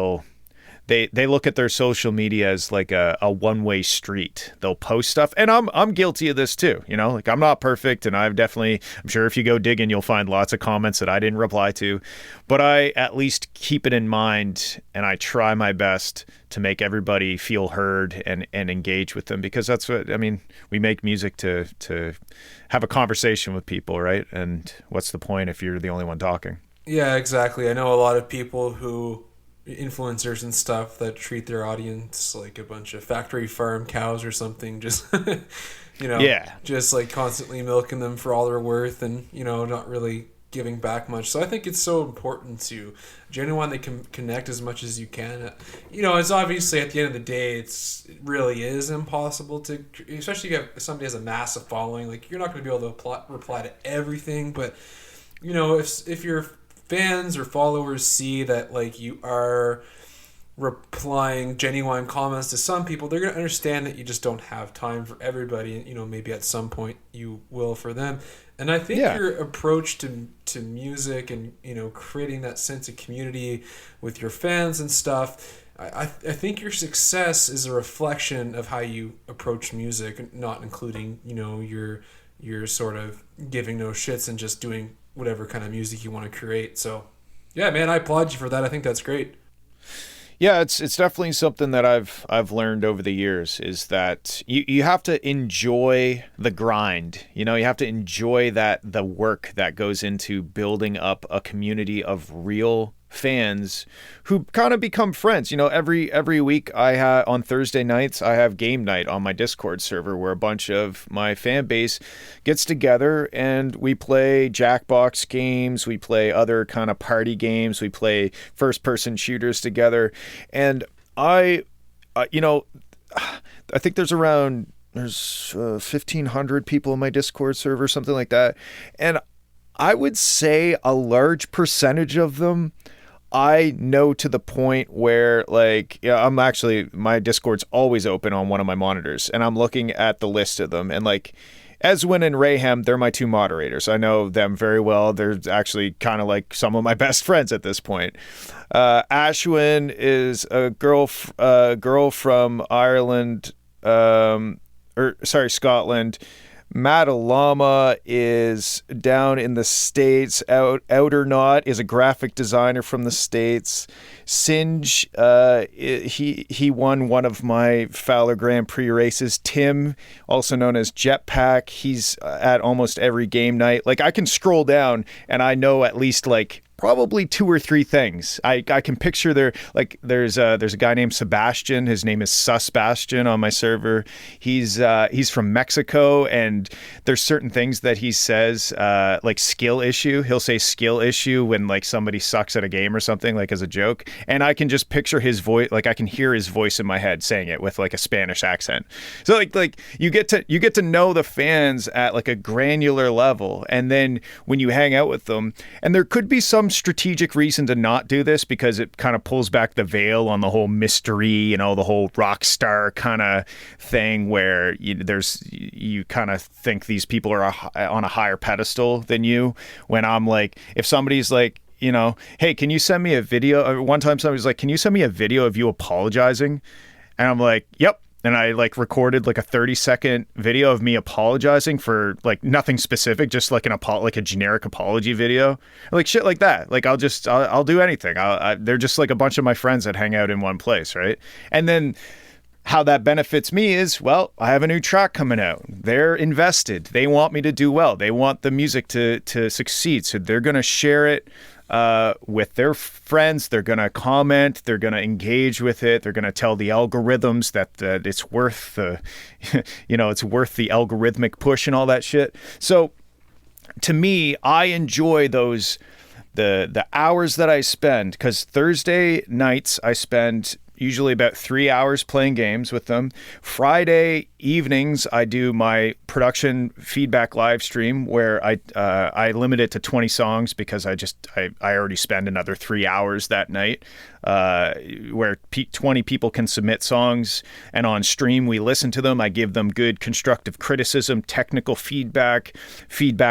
They look at their social media as like a one-way street. They'll post stuff, and I'm guilty of this too. Like I'm not perfect, and I'm sure if you go digging, you'll find lots of comments that I didn't reply to, but I at least keep it in mind, and I try my best to make everybody feel heard and engage with them, because that's what we make music to have a conversation with people, right? And what's the point if you're the only one talking? Yeah, exactly. I know a lot of people influencers and stuff that treat their audience like a bunch of factory farm cows or something, just just like constantly milking them for all they're worth, and not really giving back much. So I think it's so important to genuinely connect as much as you can. It's obviously at the end of the day, it really is impossible to, especially if somebody has a massive following. Like, you're not going to be able to reply to everything, but if your fans or followers see that like you are replying genuine comments to some people, they're going to understand that you just don't have time for everybody, and maybe at some point you will for them. And I think your approach to music and creating that sense of community with your fans and stuff, I think your success is a reflection of how you approach music, not including your sort of giving no shits and just doing whatever kind of music you want to create. So yeah, man, I applaud you for that. I think that's great. Yeah, it's definitely something that I've learned over the years, is that you have to enjoy the grind. You have to enjoy the work that goes into building up a community of real fans who kind of become friends. Every week on Thursday nights I have game night on my Discord server, where a bunch of my fan base gets together and we play Jackbox games, we play other kind of party games, we play first person shooters together. And I think there's 1,500 people in my Discord server, something like that, and I would say a large percentage of them I know to the point where, like, my Discord's always open on one of my monitors, and I'm looking at the list of them, and like, Eswin and Rayham, they're my two moderators. I know them very well. They're actually kind of like some of my best friends at this point. Ashwin is a girl from Ireland, Scotland. Matalama is down in the States. Outernaut is a graphic designer from the States. Singe, he won one of my Fowler Grand Prix races. Tim, also known as Jetpack, he's at almost every game night. Like, I can scroll down and I know at least like probably 2 or 3 things. I can picture there's a guy named Sebastian. His name is Susbastian on my server. He's from Mexico, and there's certain things that he says, like skill issue. He'll say skill issue when like somebody sucks at a game or something, like as a joke. And I can just picture his voice, like I can hear his voice in my head saying it with like a Spanish accent. So like you get to know the fans at like a granular level, and then when you hang out with them, and there could be some strategic reason to not do this because it kind of pulls back the veil on the whole mystery, the whole rock star kind of thing where you kind of think these people are on a higher pedestal than you. When I'm like, if somebody's like, hey, can you send me a video? One time somebody was like, can you send me a video of you apologizing? And I'm like, yep. And I like recorded like a 30-second video of me apologizing for like nothing specific, just like like a generic apology video, like shit like that. Like I'll do anything. They're just like a bunch of my friends that hang out in one place, right? And then how that benefits me is, well, I have a new track coming out. They're invested. They want me to do well. They want the music to succeed. So they're gonna share it with their friends. They're going to comment, they're going to engage with it. They're going to tell the algorithms that it's worth it's worth the algorithmic push and all that shit. So to me, I enjoy those, the hours that I spend, because Thursday nights I spend usually about 3 hours playing games with them. Friday evenings, I do my production feedback live stream where I limit it to 20 songs because I already spend another 3 hours that night, where 20 people can submit songs, and on stream we listen to them. I give them good constructive criticism, technical feedback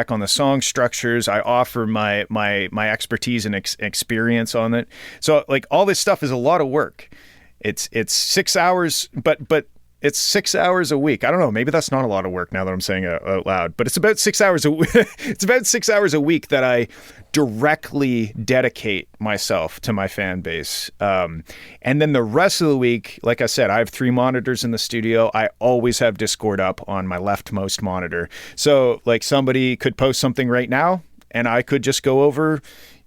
on the song structures. I offer my expertise and experience on it. So like all this stuff is a lot of work. It's 6 hours, but it's 6 hours a week. I don't know. Maybe that's not a lot of work now that I'm saying it out loud, but it's about 6 hours it's about 6 hours a week that I directly dedicate myself to my fan base. And then the rest of the week, like I said, I have 3 monitors in the studio. I always have Discord up on my leftmost monitor. So like somebody could post something right now and I could just go over,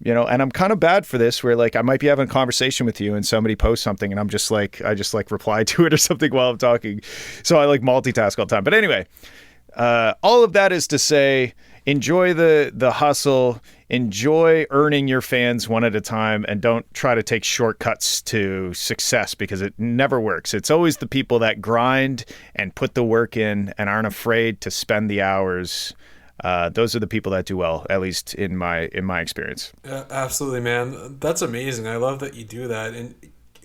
and I'm kind of bad for this, where like I might be having a conversation with you and somebody posts something and I just reply to it or something while I'm talking. So I like multitask all the time. But anyway, all of that is to say, enjoy the hustle, enjoy earning your fans one at a time, and don't try to take shortcuts to success, because it never works. It's always the people that grind and put the work in and aren't afraid to spend the hours. Those are the people that do well, at least in my experience. Absolutely, man. That's amazing. I love that you do that. And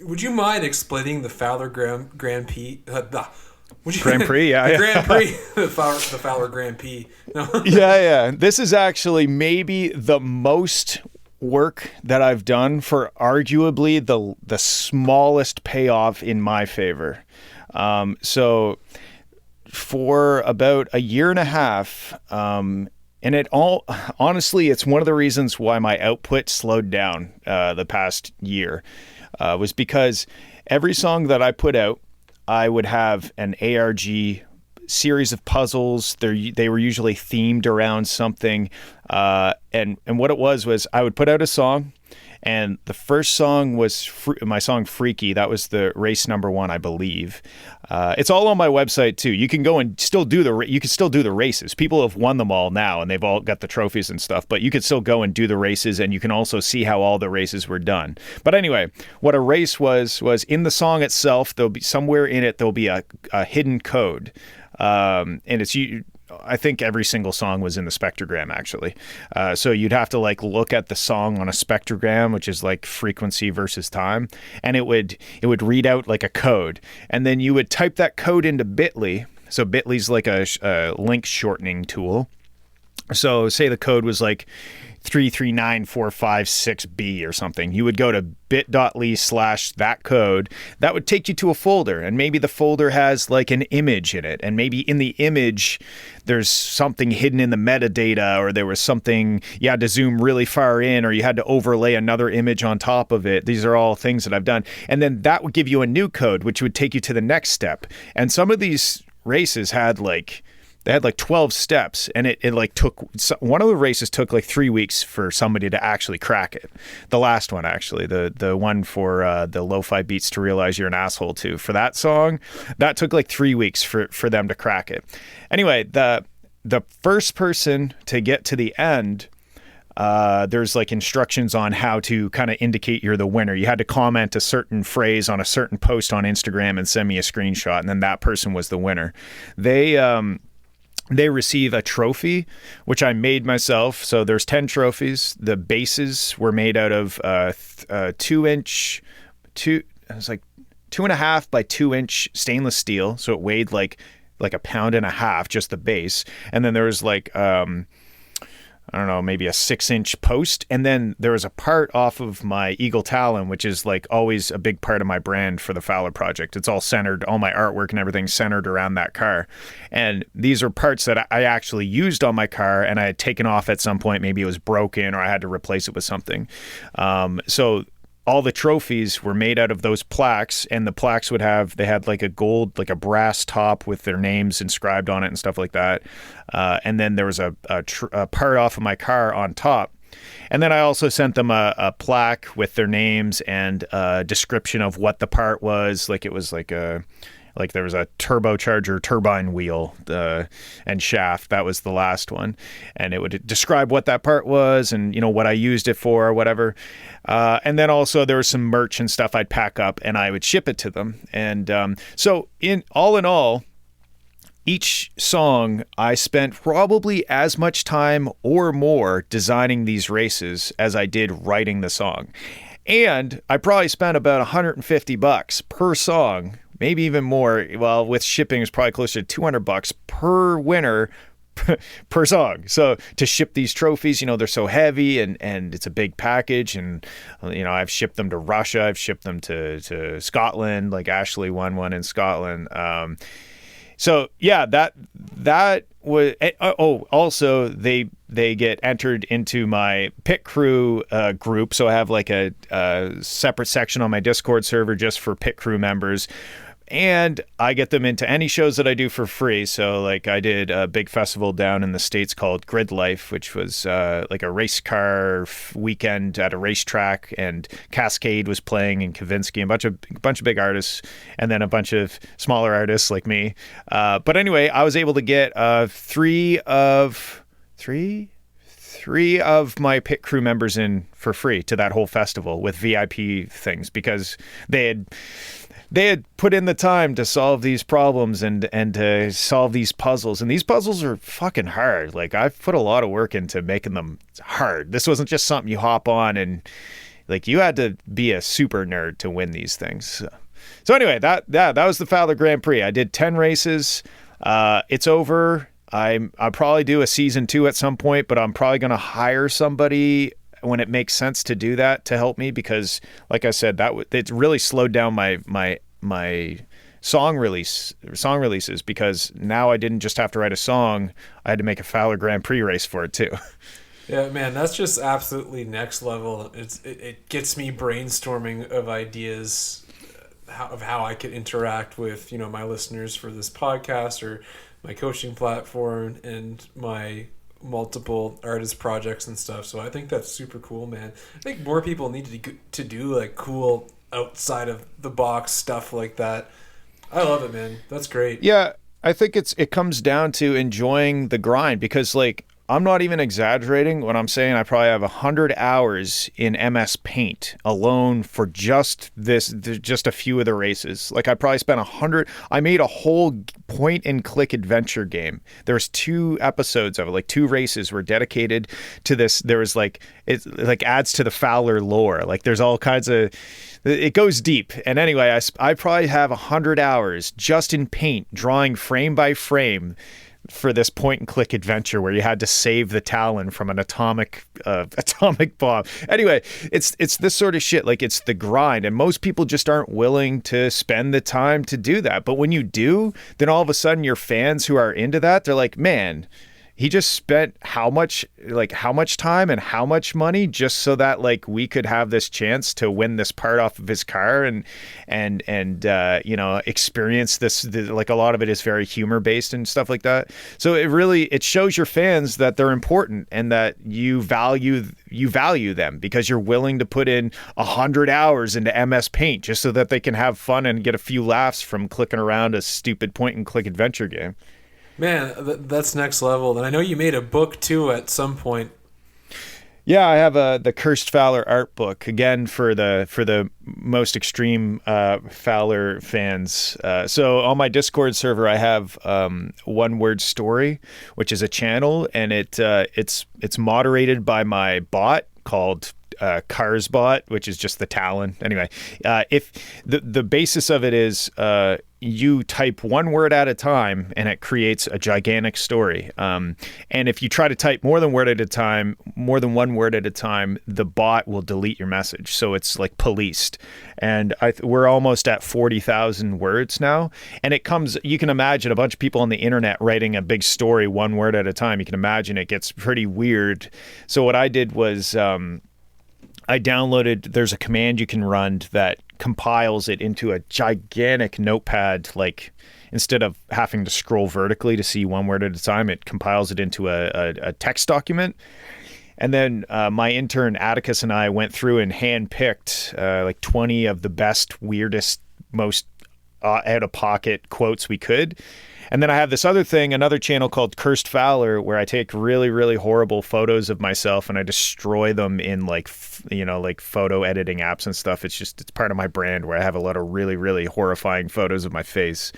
would you mind explaining the Fowler Grand Prix? Grand Prix, yeah. Grand Prix, the Fowler Grand Prix. No. Yeah. This is actually maybe the most work that I've done for arguably the smallest payoff in my favor. So for about a year and a half, and honestly, it's one of the reasons why my output slowed down the past year, was because every song that I put out, I would have an ARG series of puzzles. They were usually themed around something. And what it was I would put out a song, and the first song was my song Freaky. That was the race number 1, I believe. It's all on my website too. You can go and still do the races. People have won them all now, and they've all got the trophies and stuff, but you could still go and do the races, and you can also see how all the races were done. But anyway, what a race was in the song itself, there'll be somewhere in it, there'll be a hidden code. And I think every single song was in the spectrogram, actually. So you'd have to look at the song on a spectrogram, which is like frequency versus time, and it would read out like a code, and then you would type that code into Bitly. So Bitly's like a link shortening tool. So say the code was like 339456B or something. You would go to bit.ly/that code. That would take you to a folder, and maybe the folder has like an image in it, and maybe in the image there's something hidden in the metadata, or there was something you had to zoom really far in, or you had to overlay another image on top of it. These are all things that I've done. And then that would give you a new code, which would take you to the next step. And some of these races had they had 12 steps, and it took, one of the races took 3 weeks for somebody to actually crack it. The last one, actually, the one for the Lo-Fi Beats to Realize You're an Asshole to, for that song, that took 3 weeks for them to crack it. Anyway, the first person to get to the end, there's instructions on how to kind of indicate you're the winner. You had to comment a certain phrase on a certain post on Instagram and send me a screenshot, and then that person was the winner. They receive a trophy, which I made myself. So there's 10 trophies. The bases were made out of 2.5 by 2 inch stainless steel. So it weighed like 1.5 pounds, just the base. And then there was I don't know, maybe a 6-inch post. And then there was a part off of my Eagle Talon, which is always a big part of my brand for the Fowler project. It's all centered, all my artwork and everything centered around that car. And these are parts that I actually used on my car, and I had taken off at some point. Maybe it was broken, or I had to replace it with something. So all the trophies were made out of those plaques, and the plaques they had a gold, a brass top with their names inscribed on it and stuff like that. And then there was a part off of my car on top. And then I also sent them a plaque with their names and a description of what the part was. It was there was a turbocharger turbine wheel and shaft. That was the last one. And it would describe what that part was and, what I used it for or whatever. And then also there was some merch and stuff I'd pack up and I would ship it to them. And so in all, each song I spent probably as much time or more designing these races as I did writing the song. And I probably spent about $150 per song, maybe even more. Well, with shipping, it's probably closer to $200 per winner per song. So to ship these trophies, they're so heavy and it's a big package. And, I've shipped them to Russia. I've shipped them to Scotland, Ashley won one in Scotland. So yeah, that was, also they get entered into my pit crew group. So I have a separate section on my Discord server just for pit crew members. And I get them into any shows that I do for free. So I did a big festival down in the States called Grid Life, which was a race car weekend at a racetrack, and Cascade was playing, and Kavinsky, and a bunch of big artists, and then a bunch of smaller artists like me. But anyway, I was able to get three 3 of my pit crew members in for free to that whole festival with VIP things because they had put in the time to solve these problems and to solve these puzzles. And these puzzles are fucking hard. Like, I've put a lot of work into making them hard. This wasn't just something you hop on and, like, you had to be a super nerd to win these things. So anyway, that was the Fowler Grand Prix. I did 10 races. It's over. I'll probably do a season 2 at some point, but I'm probably going to hire somebody when it makes sense to do that to help me because, like I said, it really slowed down my song releases because now I didn't just have to write a song, I had to make a Fowler Grand Prix race for it too. Yeah, man, that's just absolutely next level. It gets me brainstorming of ideas of how I could interact with, my listeners for this podcast or my coaching platform and my multiple artist projects and stuff. So I think that's super cool, man. I think more people need to do like cool outside of the box stuff like that. I love it, man. That's great. Yeah, I think it comes down to enjoying the grind because, like, I'm not even exaggerating when I'm saying I probably have 100 hours in MS Paint alone for just a few of the races. Like, I probably spent 100. I made a whole point and click adventure game. There's 2 episodes of it, like 2 races were dedicated to this. There was it adds to the Fowler lore. Like, there's all kinds of, it goes deep. And anyway, I probably have 100 hours just in Paint, drawing frame by frame for this point and click adventure where you had to save the Talon from an atomic bomb. Anyway, it's this sort of shit. Like, it's the grind, and most people just aren't willing to spend the time to do that. But when you do, then all of a sudden your fans who are into that, they're like, man, he just spent how much time and how much money just so that, like, we could have this chance to win this part off of his car and experience this. Like, a lot of it is very humor based and stuff like that. So it shows your fans that they're important and that you value them because you're willing to put in 100 hours into MS Paint just so that they can have fun and get a few laughs from clicking around a stupid point and click adventure game. Man, that's next level. And I know you made a book too at some point. Yeah, I have the Cursed Fowler art book again for the most extreme Fowler fans. So on my Discord server, I have One Word Story, which is a channel, and it's moderated by my bot called Carsbot, which is just the Talon. Anyway, if the basis of it is you type one word at a time and it creates a gigantic story. And if you try to type more than one word at a time, the bot will delete your message. So it's like policed. And we're almost at 40,000 words now. And you can imagine a bunch of people on the internet writing a big story one word at a time. You can imagine it gets pretty weird. So what I did was I downloaded, there's a command you can run that compiles it into a gigantic notepad. Like, instead of having to scroll vertically to see one word at a time, it compiles it into a text document. And then my intern Atticus and I went through and handpicked like 20 of the best, weirdest, most out-of-pocket quotes we could. And then I have this another channel called Cursed Fowler, where I take really, really horrible photos of myself and I destroy them in like photo editing apps and stuff. It's part of my brand where I have a lot of really, really horrifying photos of my face.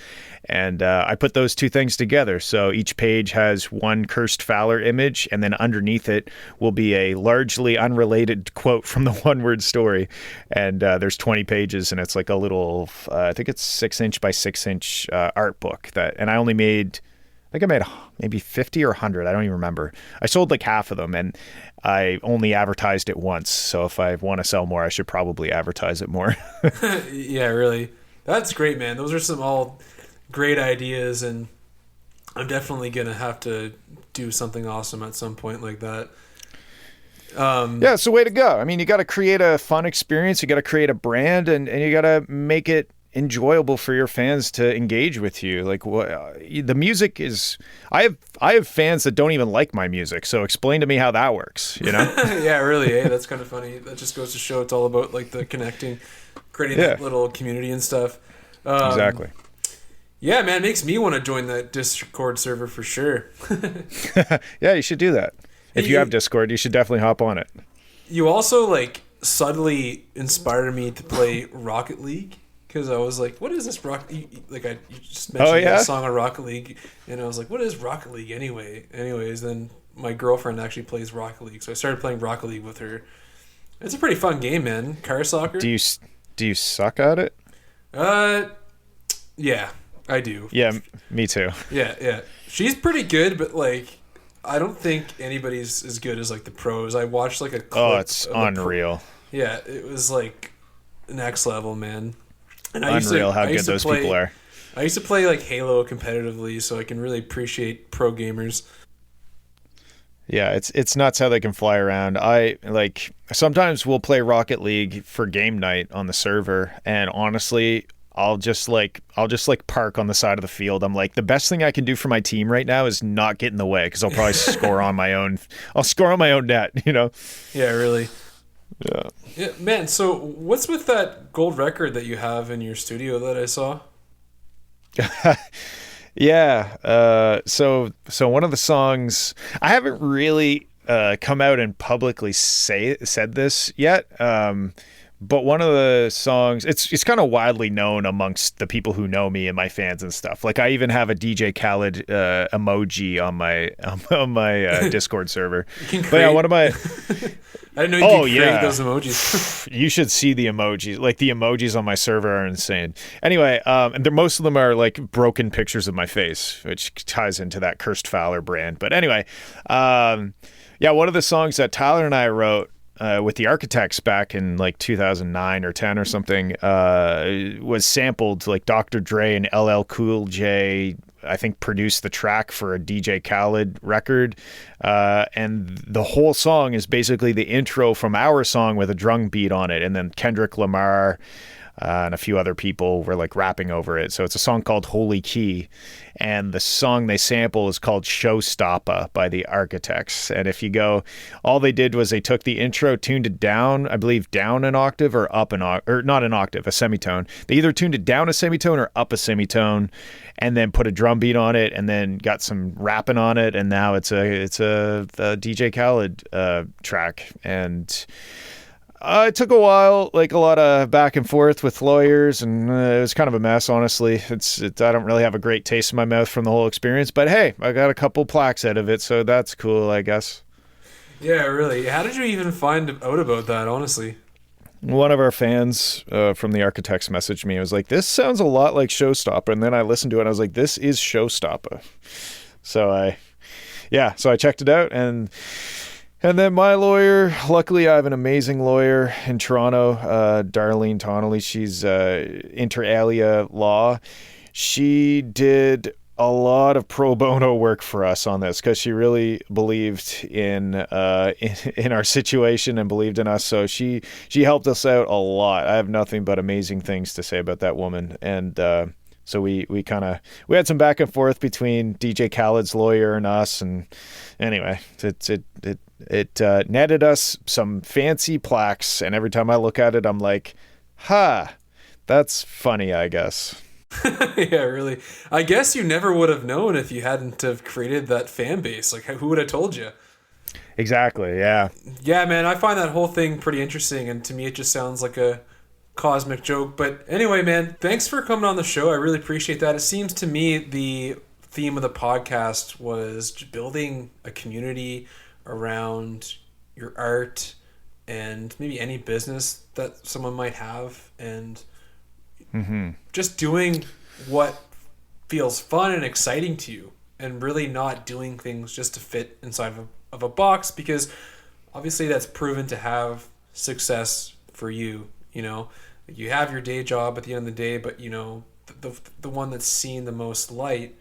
And I put those 2 things together. So each page has one Cursed Fowler image, and then underneath it will be a largely unrelated quote from the One Word Story. And there's 20 pages, and it's like a little, I think it's 6-inch by 6-inch art book and I made maybe 50 or 100. I don't even remember. I sold like half of them, and I only advertised it once. So if I want to sell more, I should probably advertise it more. Yeah, really. That's great, man. Those are some all great ideas, and I'm definitely going to have to do something awesome at some point like that. Yeah, it's the way to go. I mean, you got to create a fun experience. You got to create a brand, and you got to make it enjoyable for your fans to engage with you. Like, the music is, I have fans that don't even like my music, so explain to me how that works, Yeah, really. That's kind of funny. That just goes to show it's all about like the connecting, creating that little community and stuff. Exactly. Yeah, man, it makes me want to join that Discord server for sure. Yeah, you should do that. If you have Discord, you should definitely hop on it. You also like subtly inspired me to play Rocket League because I was like, "What is this Like you just mentioned a song on Rocket League, and I was like, "What is Rocket League anyway?" Anyways, then my girlfriend actually plays Rocket League, so I started playing Rocket League with her. It's a pretty fun game, man. Car soccer. Do you suck at it? Yeah, I do. Yeah, me too. Yeah. She's pretty good, but like, I don't think anybody's as good as like the pros. I watched like a clip. Oh, it's unreal. Yeah, it was like next level, man. And unreal how good those people are. I used to play like Halo competitively, so I can really appreciate pro gamers. Yeah, it's nuts how they can fly around. I like sometimes we'll play Rocket League for game night on the server, and honestly, I'll just park on the side of the field. I'm like, the best thing I can do for my team right now is not get in the way because I'll probably score on my own. I'll score on my own net, you know? Yeah, really. Yeah, man. So what's with that gold record that you have in your studio that I saw? Yeah. So one of the songs I haven't really come out and publicly said this yet. But one of the songs, it's kind of widely known amongst the people who know me and my fans and stuff. Like I even have a DJ Khaled emoji on my Discord server. But yeah, one of my I didn't know you could create those emojis. You should see the emojis. Like the emojis on my server are insane. Anyway, and most of them are like broken pictures of my face, which ties into that cursed Fowler brand. But anyway, one of the songs that Tyler and I wrote with the Architects back in like 2009 or 10 or something was sampled. Like Dr. Dre and LL Cool J, I think, produced the track for a DJ Khaled record. And the whole song is basically the intro from our song with a drum beat on it. And then Kendrick Lamar and a few other people were like rapping over it. So it's a song called Holy Key. And the song they sample is called Showstopper by the Architects. And if you go, all they did was they took the intro, tuned it down, I believe down an octave or up an octave, or not an octave, a semitone. They either tuned it down a semitone or up a semitone and then put a drum beat on it and then got some rapping on it. And now it's a DJ Khaled track. And it took a while, like a lot of back and forth with lawyers, and it was kind of a mess, honestly. I don't really have a great taste in my mouth from the whole experience, but hey, I got a couple plaques out of it, so that's cool, I guess. Yeah, really. How did you even find out about that, honestly? One of our fans from the Architects messaged me. I was like, this sounds a lot like Showstopper, and then I listened to it, and I was like, this is Showstopper. So I checked it out, and then my lawyer, luckily I have an amazing lawyer in Toronto, Darlene Tonnelly. She's inter alia law. She did a lot of pro bono work for us on this because she really believed in our situation and believed in us. So she helped us out a lot. I have nothing but amazing things to say about that woman. And so we had some back and forth between DJ Khaled's lawyer and us. And anyway, it netted us some fancy plaques, and every time I look at it, I'm like, that's funny, I guess. Yeah, really. I guess you never would have known if you hadn't have created that fan base. Like, who would have told you? Exactly, yeah. Yeah, man, I find that whole thing pretty interesting, and to me it just sounds like a cosmic joke. But anyway, man, thanks for coming on the show. I really appreciate that. It seems to me the theme of the podcast was building a community around your art and maybe any business that someone might have, and just doing what feels fun and exciting to you, and really not doing things just to fit inside of a box, because obviously that's proven to have success for you. You know, you have your day job at the end of the day, but you know, the one that's seen the most light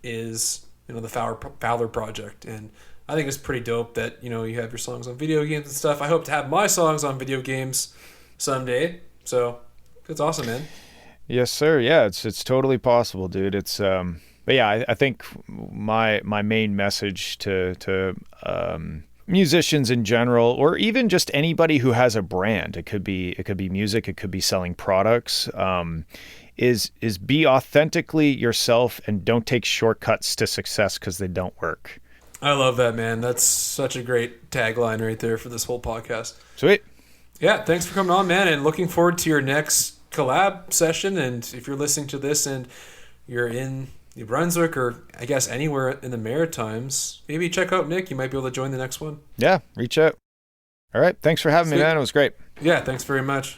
is, you know, the Fowler project. And I think it's pretty dope that, you know, you have your songs on video games and stuff. I hope to have my songs on video games someday. So it's awesome, man. Yes, sir. Yeah, it's totally possible, dude. It's but yeah, I think my main message to musicians in general, or even just anybody who has a brand, it could be music, it could be selling products, is be authentically yourself and don't take shortcuts to success because they don't work. I love that, man. That's such a great tagline right there for this whole podcast. Sweet. Yeah, thanks for coming on, man, and looking forward to your next collab session. And if you're listening to this and you're in New Brunswick or I guess anywhere in the Maritimes, maybe check out Nick. You might be able to join the next one. Yeah, reach out. All right. Thanks for having me, man. It was great. Yeah, thanks very much.